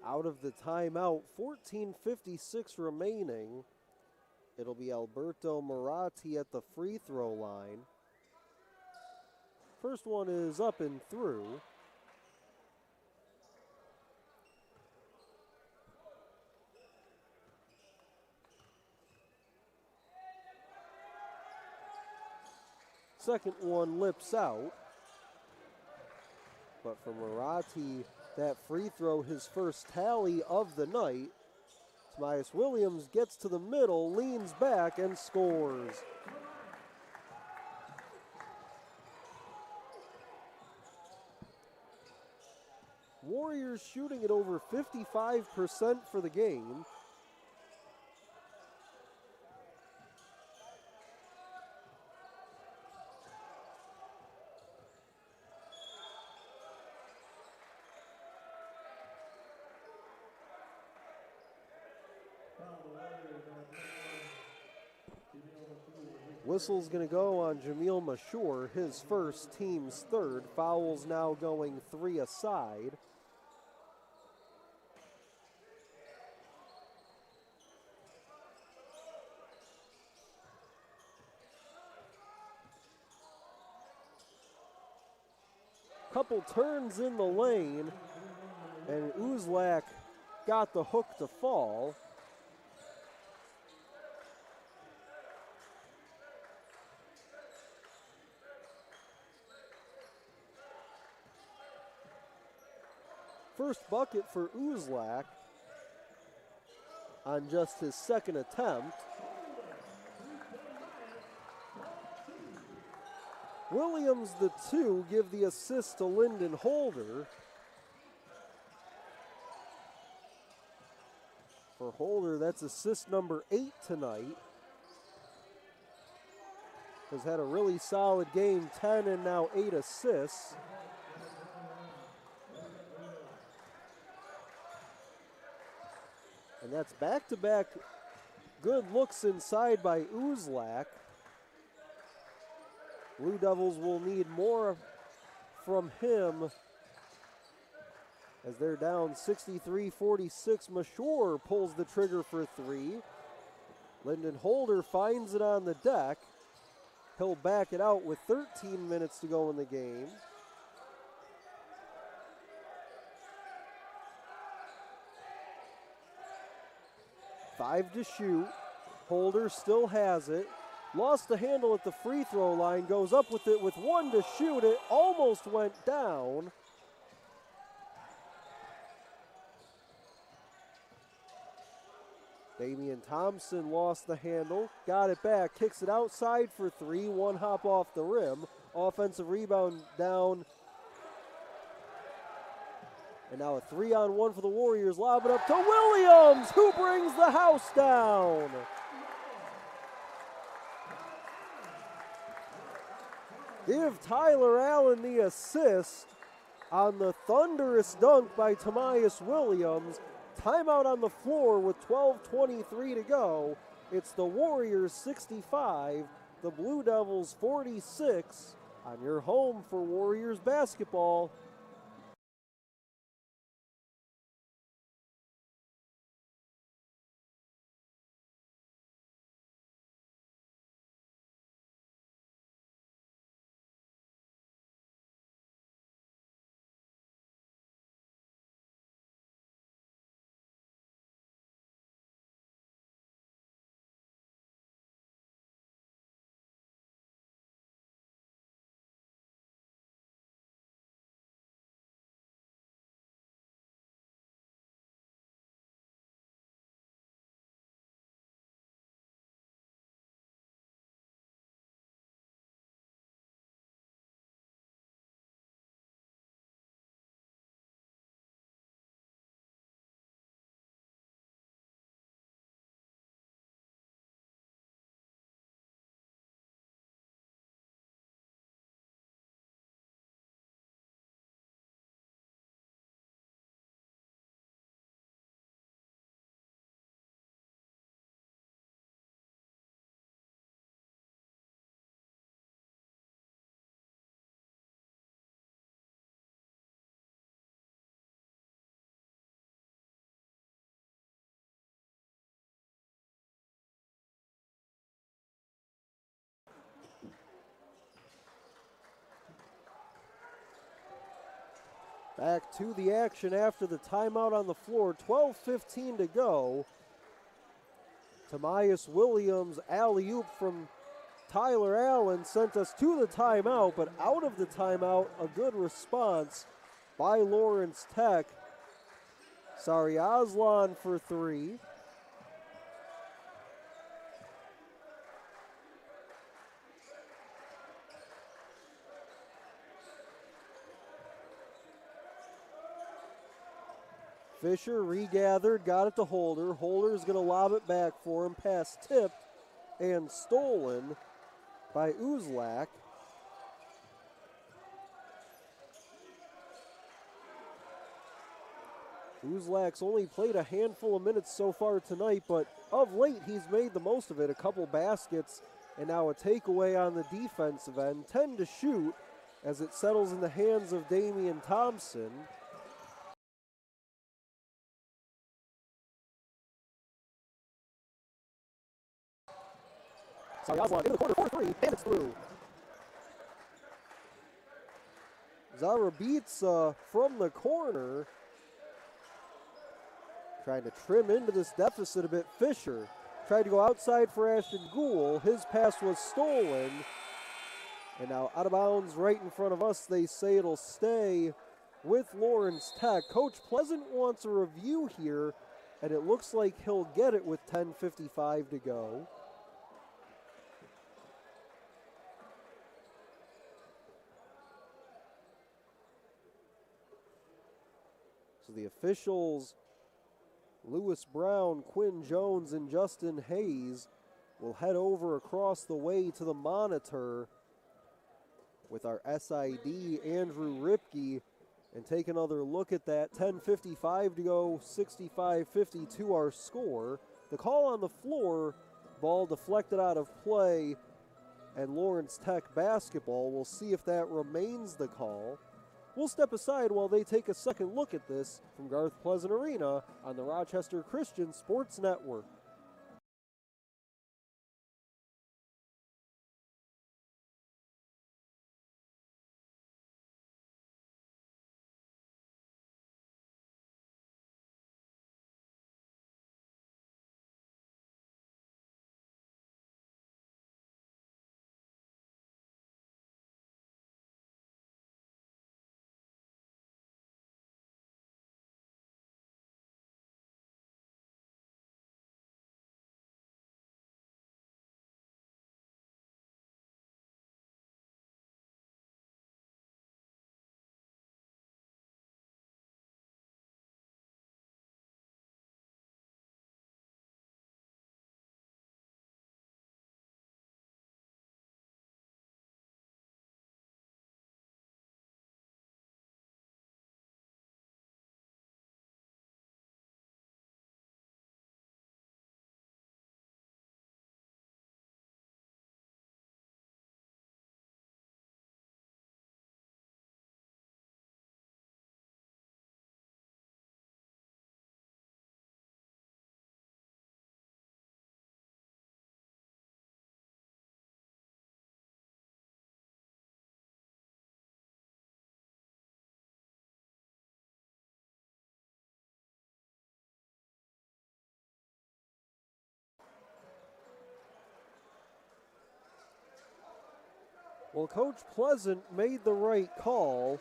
Out of the timeout, 14:56 remaining. It'll be Alberto Maratti at the free throw line. First one is up and through. Second one lips out. But for Maratti, that free throw, his first tally of the night. Tobias Williams gets to the middle, leans back, and scores. Warriors shooting at over 55% for the game. Whistle's going to go on Jamil Mashur, his first, team's third. Fouls now going 3 aside. Couple turns in the lane, and Uzlak got the hook to fall. First bucket for Uzlak on just his second attempt. Williams, the 2, give the assist to Lyndon Holder. For Holder, that's assist number 8 tonight. Has had a really solid game, 10 and now 8 assists. And that's back-to-back good looks inside by Uzlak. Blue Devils will need more from him as they're down 63-46. Mashur pulls the trigger for 3. Lyndon Holder finds it on the deck. He'll back it out with 13 minutes to go in the game. Five to shoot. Holder still has it. Lost the handle at the free throw line. Goes up with it with 1 to shoot. It almost went down. Damian Thompson lost the handle. Got it back. Kicks it outside for 3. 1 hop off the rim. Offensive rebound down. And now a 3-on-1 for the Warriors. Lob it up to Williams, who brings the house down. Give Tyler Allen the assist on the thunderous dunk by Tobias Williams. Timeout on the floor with 12:23 to go. It's the Warriors 65, the Blue Devils 46 on your home for Warriors basketball. Back to the action after the timeout on the floor. 12:15 to go. Tamias Williams alley-oop from Tyler Allen sent us to the timeout, but out of the timeout, a good response by Lawrence Tech. Aslan for three. Fisher regathered, got it to Holder. Holder's going to lob it back for him. Pass tipped and stolen by Uzlak. Uzlak's only played a handful of minutes so far tonight, but of late he's made the most of it. A couple baskets and now a takeaway on the defensive end. 10 to shoot as it settles in the hands of Damian Thompson. Aslan in the corner, 4-3, and it's through. Zarabitsa from the corner, trying to trim into this deficit a bit. Fisher tried to go outside for Ashton Gould. His pass was stolen. And now out of bounds right in front of us. They say it'll stay with Lawrence Tech. Coach Pleasant wants a review here, and it looks like he'll get it with 10:55 to go. So the officials, Lewis Brown, Quinn Jones, and Justin Hayes, will head over across the way to the monitor with our SID, Andrew Ripke, and take another look at that. 10:55 to go, 65-52 our score. The call on the floor, ball deflected out of play, and Lawrence Tech basketball. We'll see if that remains the call. We'll step aside while they take a second look at this from Garth Pleasant Arena on the Rochester Christian Sports Network. Well, Coach Pleasant made the right call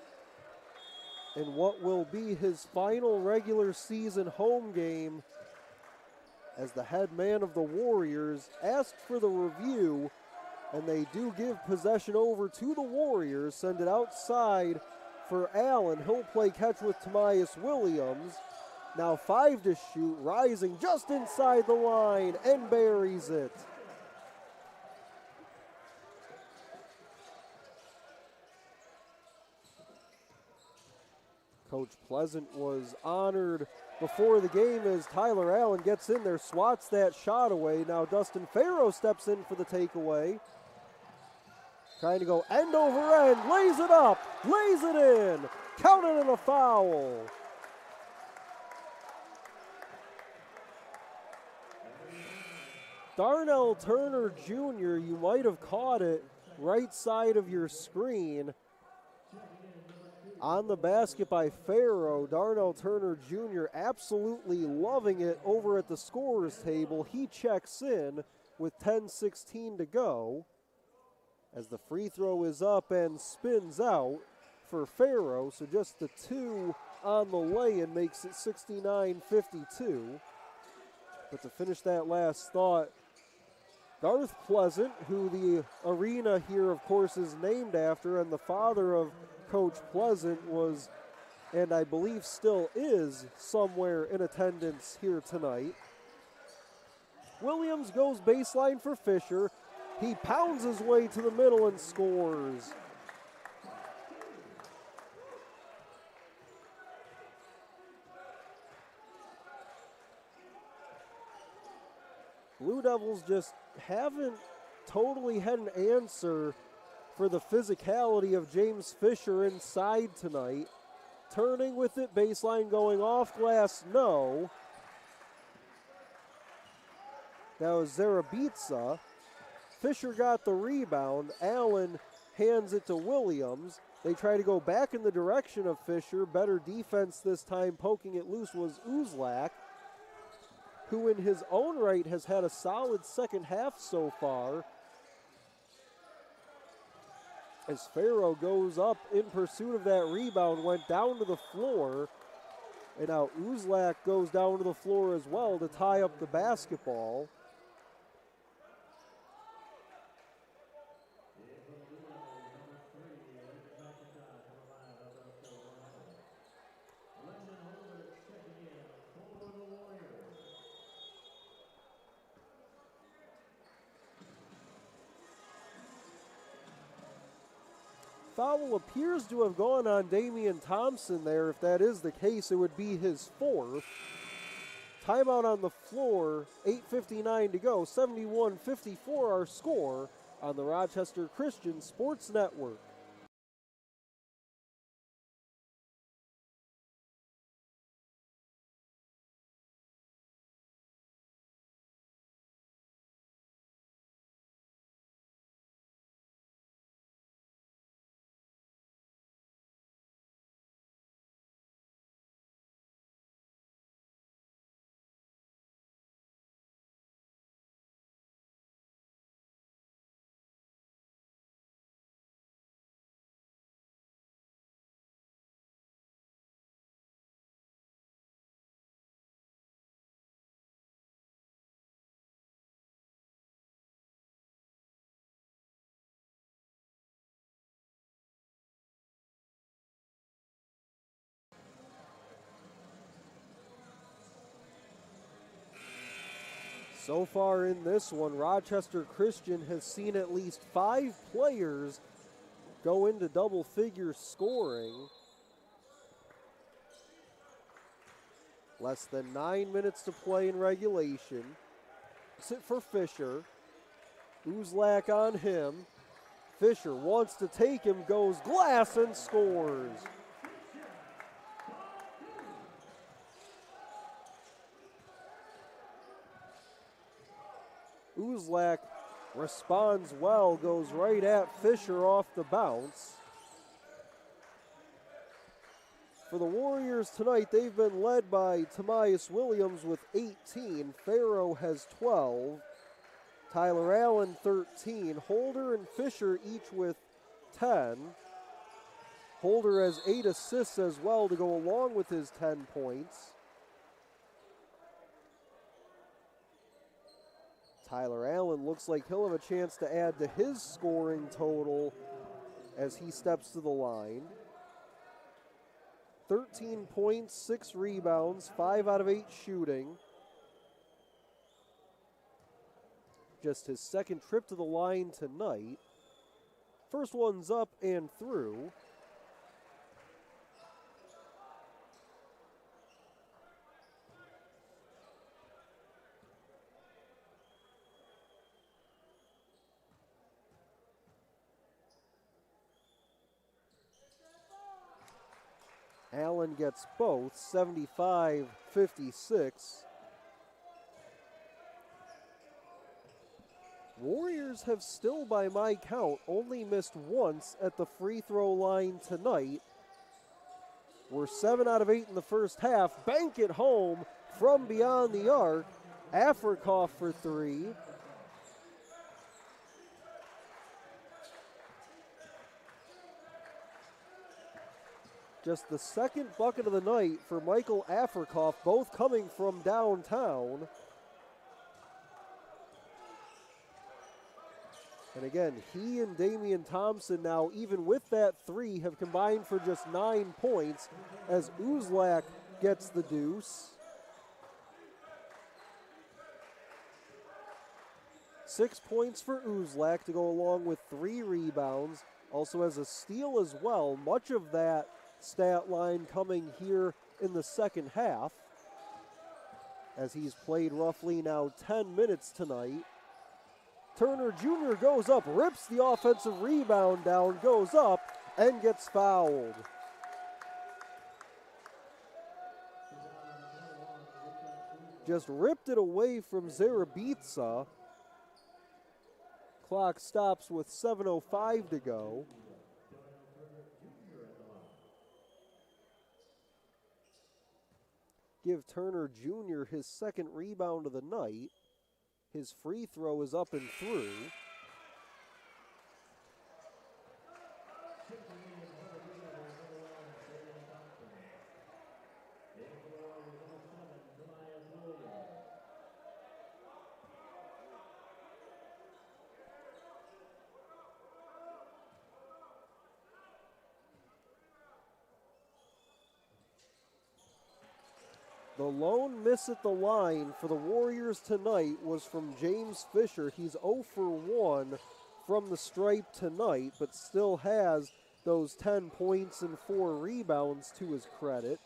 in what will be his final regular season home game as the head man of the Warriors. Asked for the review, and they do give possession over to the Warriors. Send it outside for Allen. He'll play catch with Tamias Williams. Now 5 to shoot, rising just inside the line and buries it. Coach Pleasant was honored before the game as Tyler Allen gets in there, swats that shot away. Now Dustin Farrow steps in for the takeaway. Trying to go end over end, lays it up, lays it in. Counted in a foul. Darnell Turner Jr., you might have caught it right side of your screen. On the basket by Farrow, Darnell Turner Jr. absolutely loving it over at the scorer's table. He checks in with 10:16 to go as the free throw is up and spins out for Farrow. So just the two on the lay-in makes it 69-52. But to finish that last thought, Garth Pleasant, who the arena here, of course, is named after, and the father of Coach Pleasant was, and I believe still is, somewhere in attendance here tonight. Williams goes baseline for Fisher. He pounds his way to the middle and scores. Blue Devils just haven't totally had an answer for the physicality of James Fisher inside tonight. Turning with it, baseline going off glass, no. That was Zarabitsa. Fisher got the rebound. Allen hands it to Williams. They try to go back in the direction of Fisher. Better defense this time, poking it loose was Uzlak, who in his own right has had a solid second half so far. As Farrow goes up in pursuit of that rebound, went down to the floor, and now Uzlak goes down to the floor as well to tie up the basketball. Foul appears to have gone on Damian Thompson there. If that is the case, it would be his fourth. Timeout on the floor, 8:59 to go, 71-54 our score on the Rochester Christian Sports Network. So far in this one, Rochester Christian has seen at least 5 players go into double-figure scoring. Less than 9 minutes to play in regulation. Sit for Fisher. Uzlak on him. Fisher wants to take him, goes glass and scores. Uzlak responds well, goes right at Fisher off the bounce. For the Warriors tonight, they've been led by Tobias Williams with 18. Farrow has 12. Tyler Allen 13. Holder and Fisher each with 10. Holder has 8 assists as well to go along with his 10 points. Tyler Allen looks like he'll have a chance to add to his scoring total as he steps to the line. 13 points, 6 rebounds, 5 out of 8 shooting. Just his second trip to the line tonight. First one's up and through. Allen gets both, 75-56. Warriors have still, by my count, only missed once at the free throw line tonight. We're 7 out of 8 in the first half. Bank it home from beyond the arc. Afrikoff for 3. Just the second bucket of the night for Michael Afrikoff, both coming from downtown. And again, he and Damian Thompson now, even with that 3, have combined for just 9 points as Uzlak gets the deuce. 6 points for Uzlak to go along with 3 rebounds. Also has a steal as well. Much of that stat line coming here in the second half, as he's played roughly now 10 minutes tonight. Turner Jr. goes up, rips the offensive rebound down, goes up, and gets fouled. Just ripped it away from Zarabica. Clock stops with 7:05 to go. Give Turner Jr. his second rebound of the night. His free throw is up and through. The lone miss at the line for the Warriors tonight was from James Fisher. He's 0 for 1 from the stripe tonight, but still has those 10 points and 4 rebounds to his credit.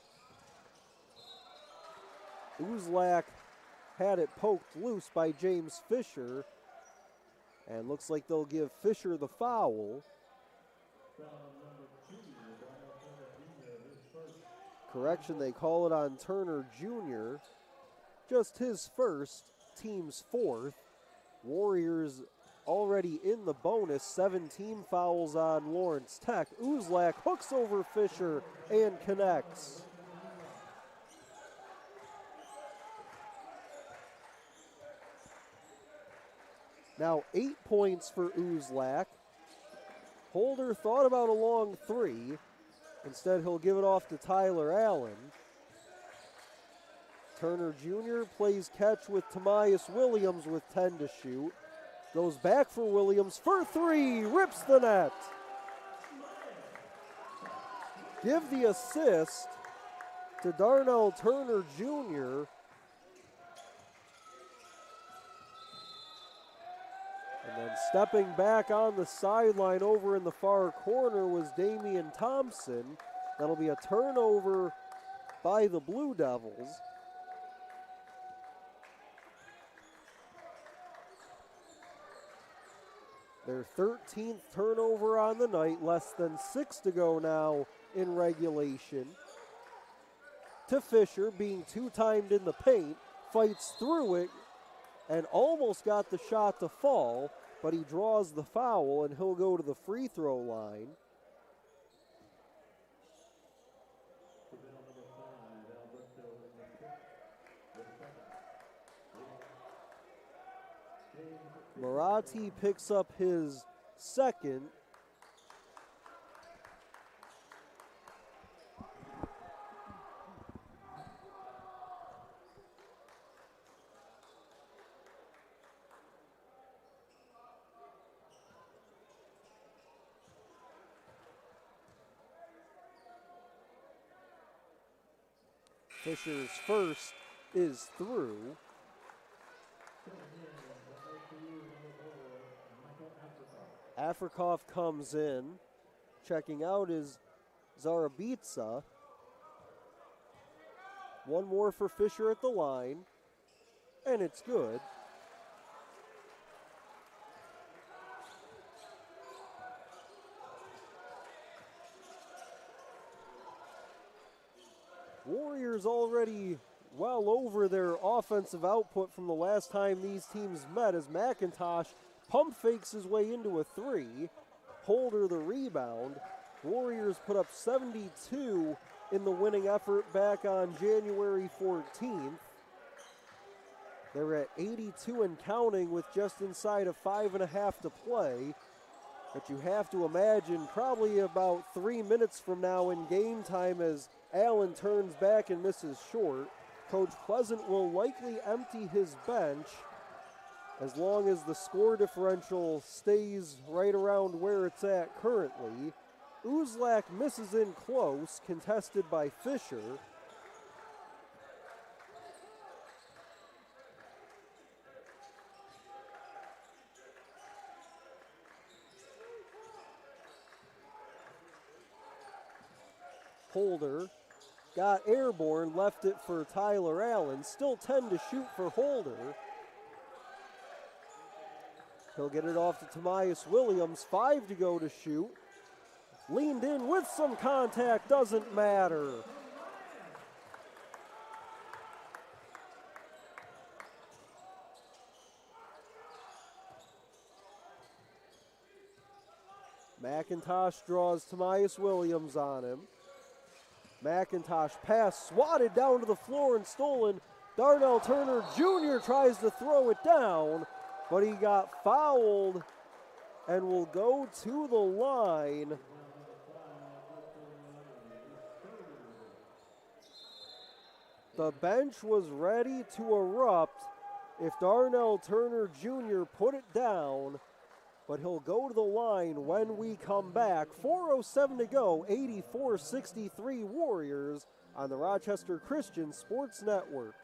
Uzlak had it poked loose by James Fisher, and looks like they'll give Fisher the foul. Correction, they call it on Turner Jr. Just his first, team's 4th. Warriors already in the bonus, 17 fouls on Lawrence Tech. Uzlak hooks over Fisher and connects. Now 8 points for Uzlak. Holder thought about a long 3. Instead, he'll give it off to Tyler Allen. Turner Jr. plays catch with Tamias Williams with 10 to shoot. Goes back for Williams for 3, rips the net. Give the assist to Darnell Turner Jr. And then stepping back on the sideline over in the far corner was Damian Thompson. That'll be a turnover by the Blue Devils. Their 13th turnover on the night, less than 6 to go now in regulation. To Fisher, being 2-timed in the paint, fights through it and almost got the shot to fall, but he draws the foul and he'll go to the free throw line. Marathi picks up his second. Fisher's first is through. Afrikoff comes in. Checking out is Zarabica. One more for Fisher at the line, and it's good. Warriors already well over their offensive output from the last time these teams met, as McIntosh pump fakes his way into a 3. Holder the rebound. Warriors put up 72 in the winning effort back on January 14th. They're at 82 and counting with just inside of 5.5 to play. But you have to imagine probably about 3 minutes from now in game time, as Allen turns back and misses short, Coach Pleasant will likely empty his bench as long as the score differential stays right around where it's at currently. Uzlak misses in close, contested by Fisher. Holder got airborne, left it for Tyler Allen. Still 10 to shoot for Holder. He'll get it off to Tomias Williams. 5 to go to shoot. Leaned in with some contact, doesn't matter. McIntosh draws Tomias Williams on him. McIntosh pass swatted down to the floor and stolen. Darnell Turner Jr. tries to throw it down, but he got fouled and will go to the line. The bench was ready to erupt if Darnell Turner Jr. put it down, but he'll go to the line when we come back. 4:07 to go, 84-63 Warriors on the Rochester Christian Sports Network.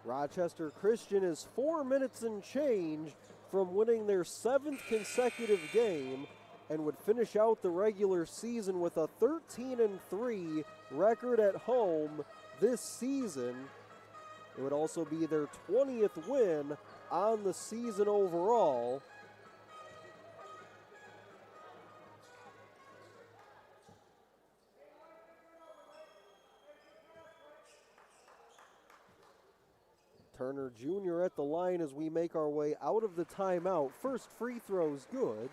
Rochester Christian is 4 minutes and change from winning their 7th consecutive game and would finish out the regular season with a 13-3 record at home this season. It would also be their 20th win on the season overall. Turner Jr. at the line as we make our way out of the timeout. First free throw's good.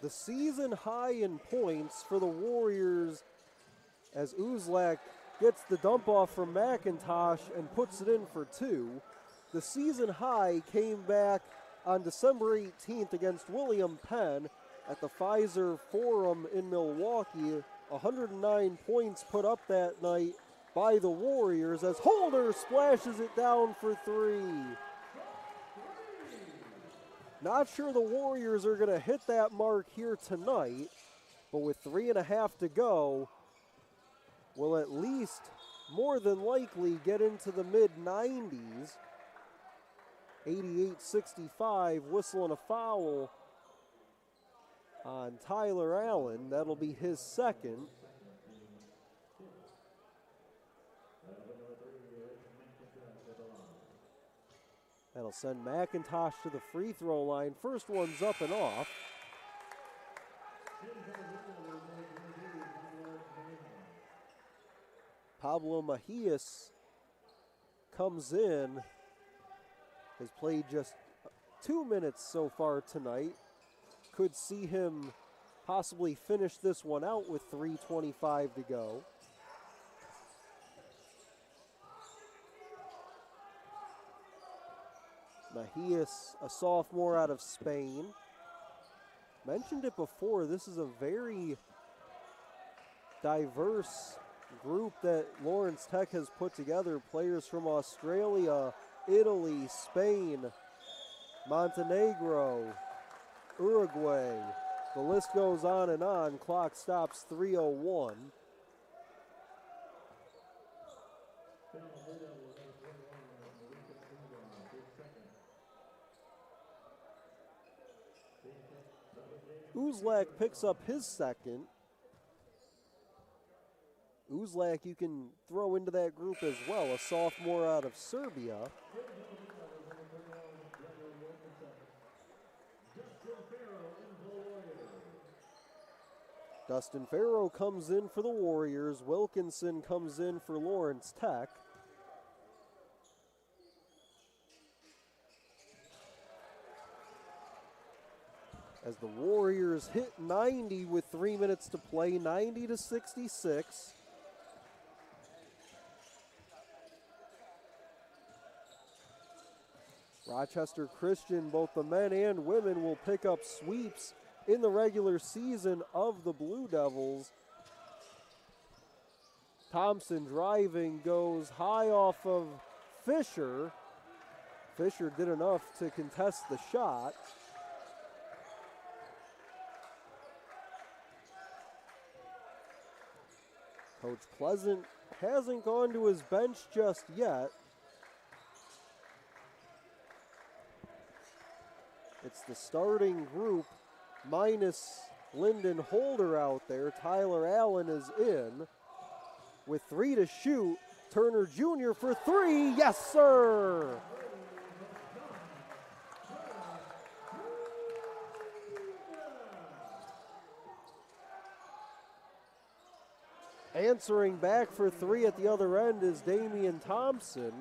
The season high in points for the Warriors as Uzlak gets the dump off from McIntosh and puts it in for 2. The season high came back on December 18th against William Penn at the Pfizer Forum in Milwaukee. 109 points put up that night by the Warriors as Holder splashes it down for 3. Not sure the Warriors are going to hit that mark here tonight, but with 3.5 to go, will at least more than likely get into the mid-90s. 88-65, whistle and a foul on Tyler Allen. That'll be his second. That'll send McIntosh to the free throw line. First one's up and off. Pablo Mejias comes in, has played just 2 minutes so far tonight. could see him possibly finish this one out with 3:25 to go. Mejias, a sophomore out of Spain. Mentioned it before, this is a very diverse group that Lawrence Tech has put together. Players from Australia, Italy, Spain, Montenegro, Uruguay. The list goes on and on. Clock stops 3:01. Uzlak picks up his second. Uzlak you can throw into that group as well, a sophomore out of Serbia. Dustin Farrow comes in for the Warriors. Wilkinson comes in for Lawrence Tech. As the Warriors hit 90 with 3 minutes to play, 90-66. Rochester Christian, both the men and women, will pick up sweeps in the regular season of the Blue Devils. Thompson driving, goes high off of Fisher. Fisher did enough to contest the shot. Coach Pleasant hasn't gone to his bench just yet. It's the starting group minus Lyndon Holder out there. Tyler Allen is in with 3 to shoot. Turner Jr. for 3. Yes, sir. Answering back for 3 at the other end is Damian Thompson.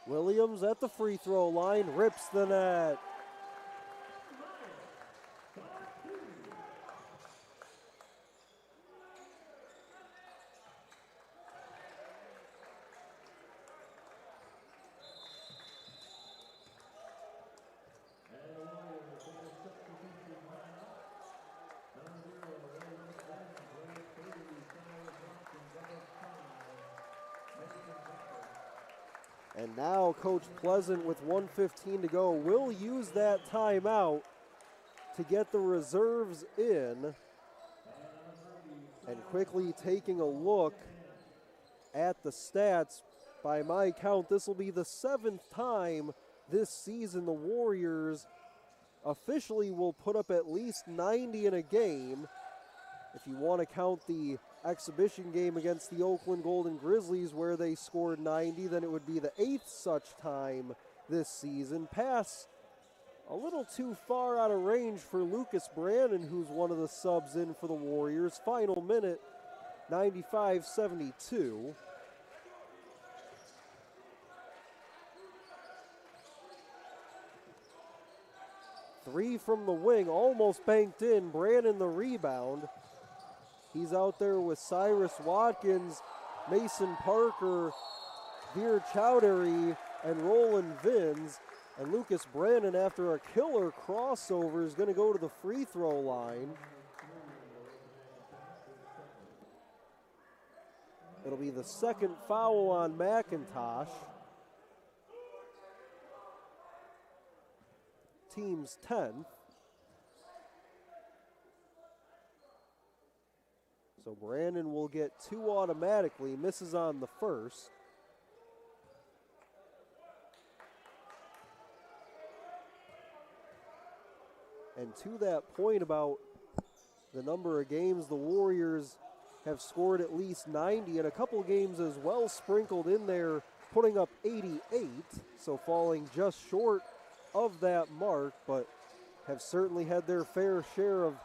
Williams at the free throw line, rips the net. And now Coach Pleasant with 1:15 to go will use that timeout to get the reserves in. And quickly taking a look at the stats, by my count, this will be the 7th time this season the Warriors officially will put up at least 90 in a game. If you want to count the exhibition game against the Oakland Golden Grizzlies where they scored 90, then it would be the 8th such time this season. Pass a little too far out of range for Lucas Brandon, who's one of the subs in for the Warriors. Final minute, 95-72. Three from the wing, almost banked in. Brandon the rebound. He's out there with Cyrus Watkins, Mason Parker, Veer Chowdhury, and Roland Vins. And Lucas Brandon, after a killer crossover, is going to go to the free throw line. It'll be the second foul on McIntosh. Team's 10th. So Brandon will get 2 automatically, misses on the first. And to that point about the number of games the Warriors have scored at least 90, and a couple games as well sprinkled in there putting up 88, so falling just short of that mark, but have certainly had their fair share of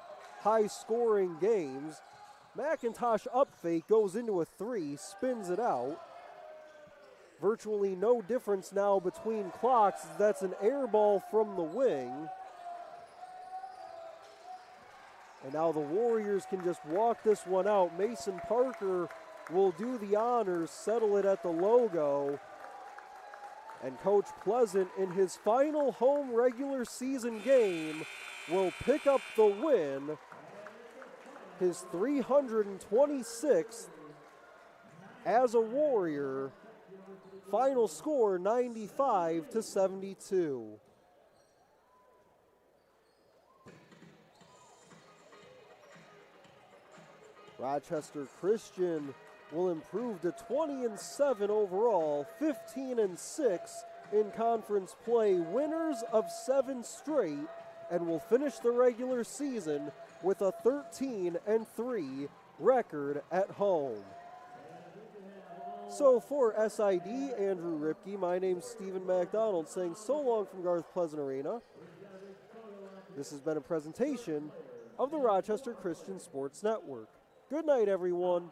high-scoring games. McIntosh up fake, goes into a three, spins it out. Virtually no difference now between clocks. That's an air ball from the wing. And now the Warriors can just walk this one out. Mason Parker will do the honors, settle it at the logo. And Coach Pleasant, in his final home regular season game, will pick up the win. His 326th as a Warrior. Final score 95-72. Rochester Christian will improve to 20-7 overall, 15-6 in conference play, winners of 7 straight, and will finish the regular season with a 13-3 record at home. So for SID, Andrew Ripke, my name's Stephen MacDonald saying so long from Garth Pleasant Arena. This has been a presentation of the Rochester Christian Sports Network. Good night, everyone.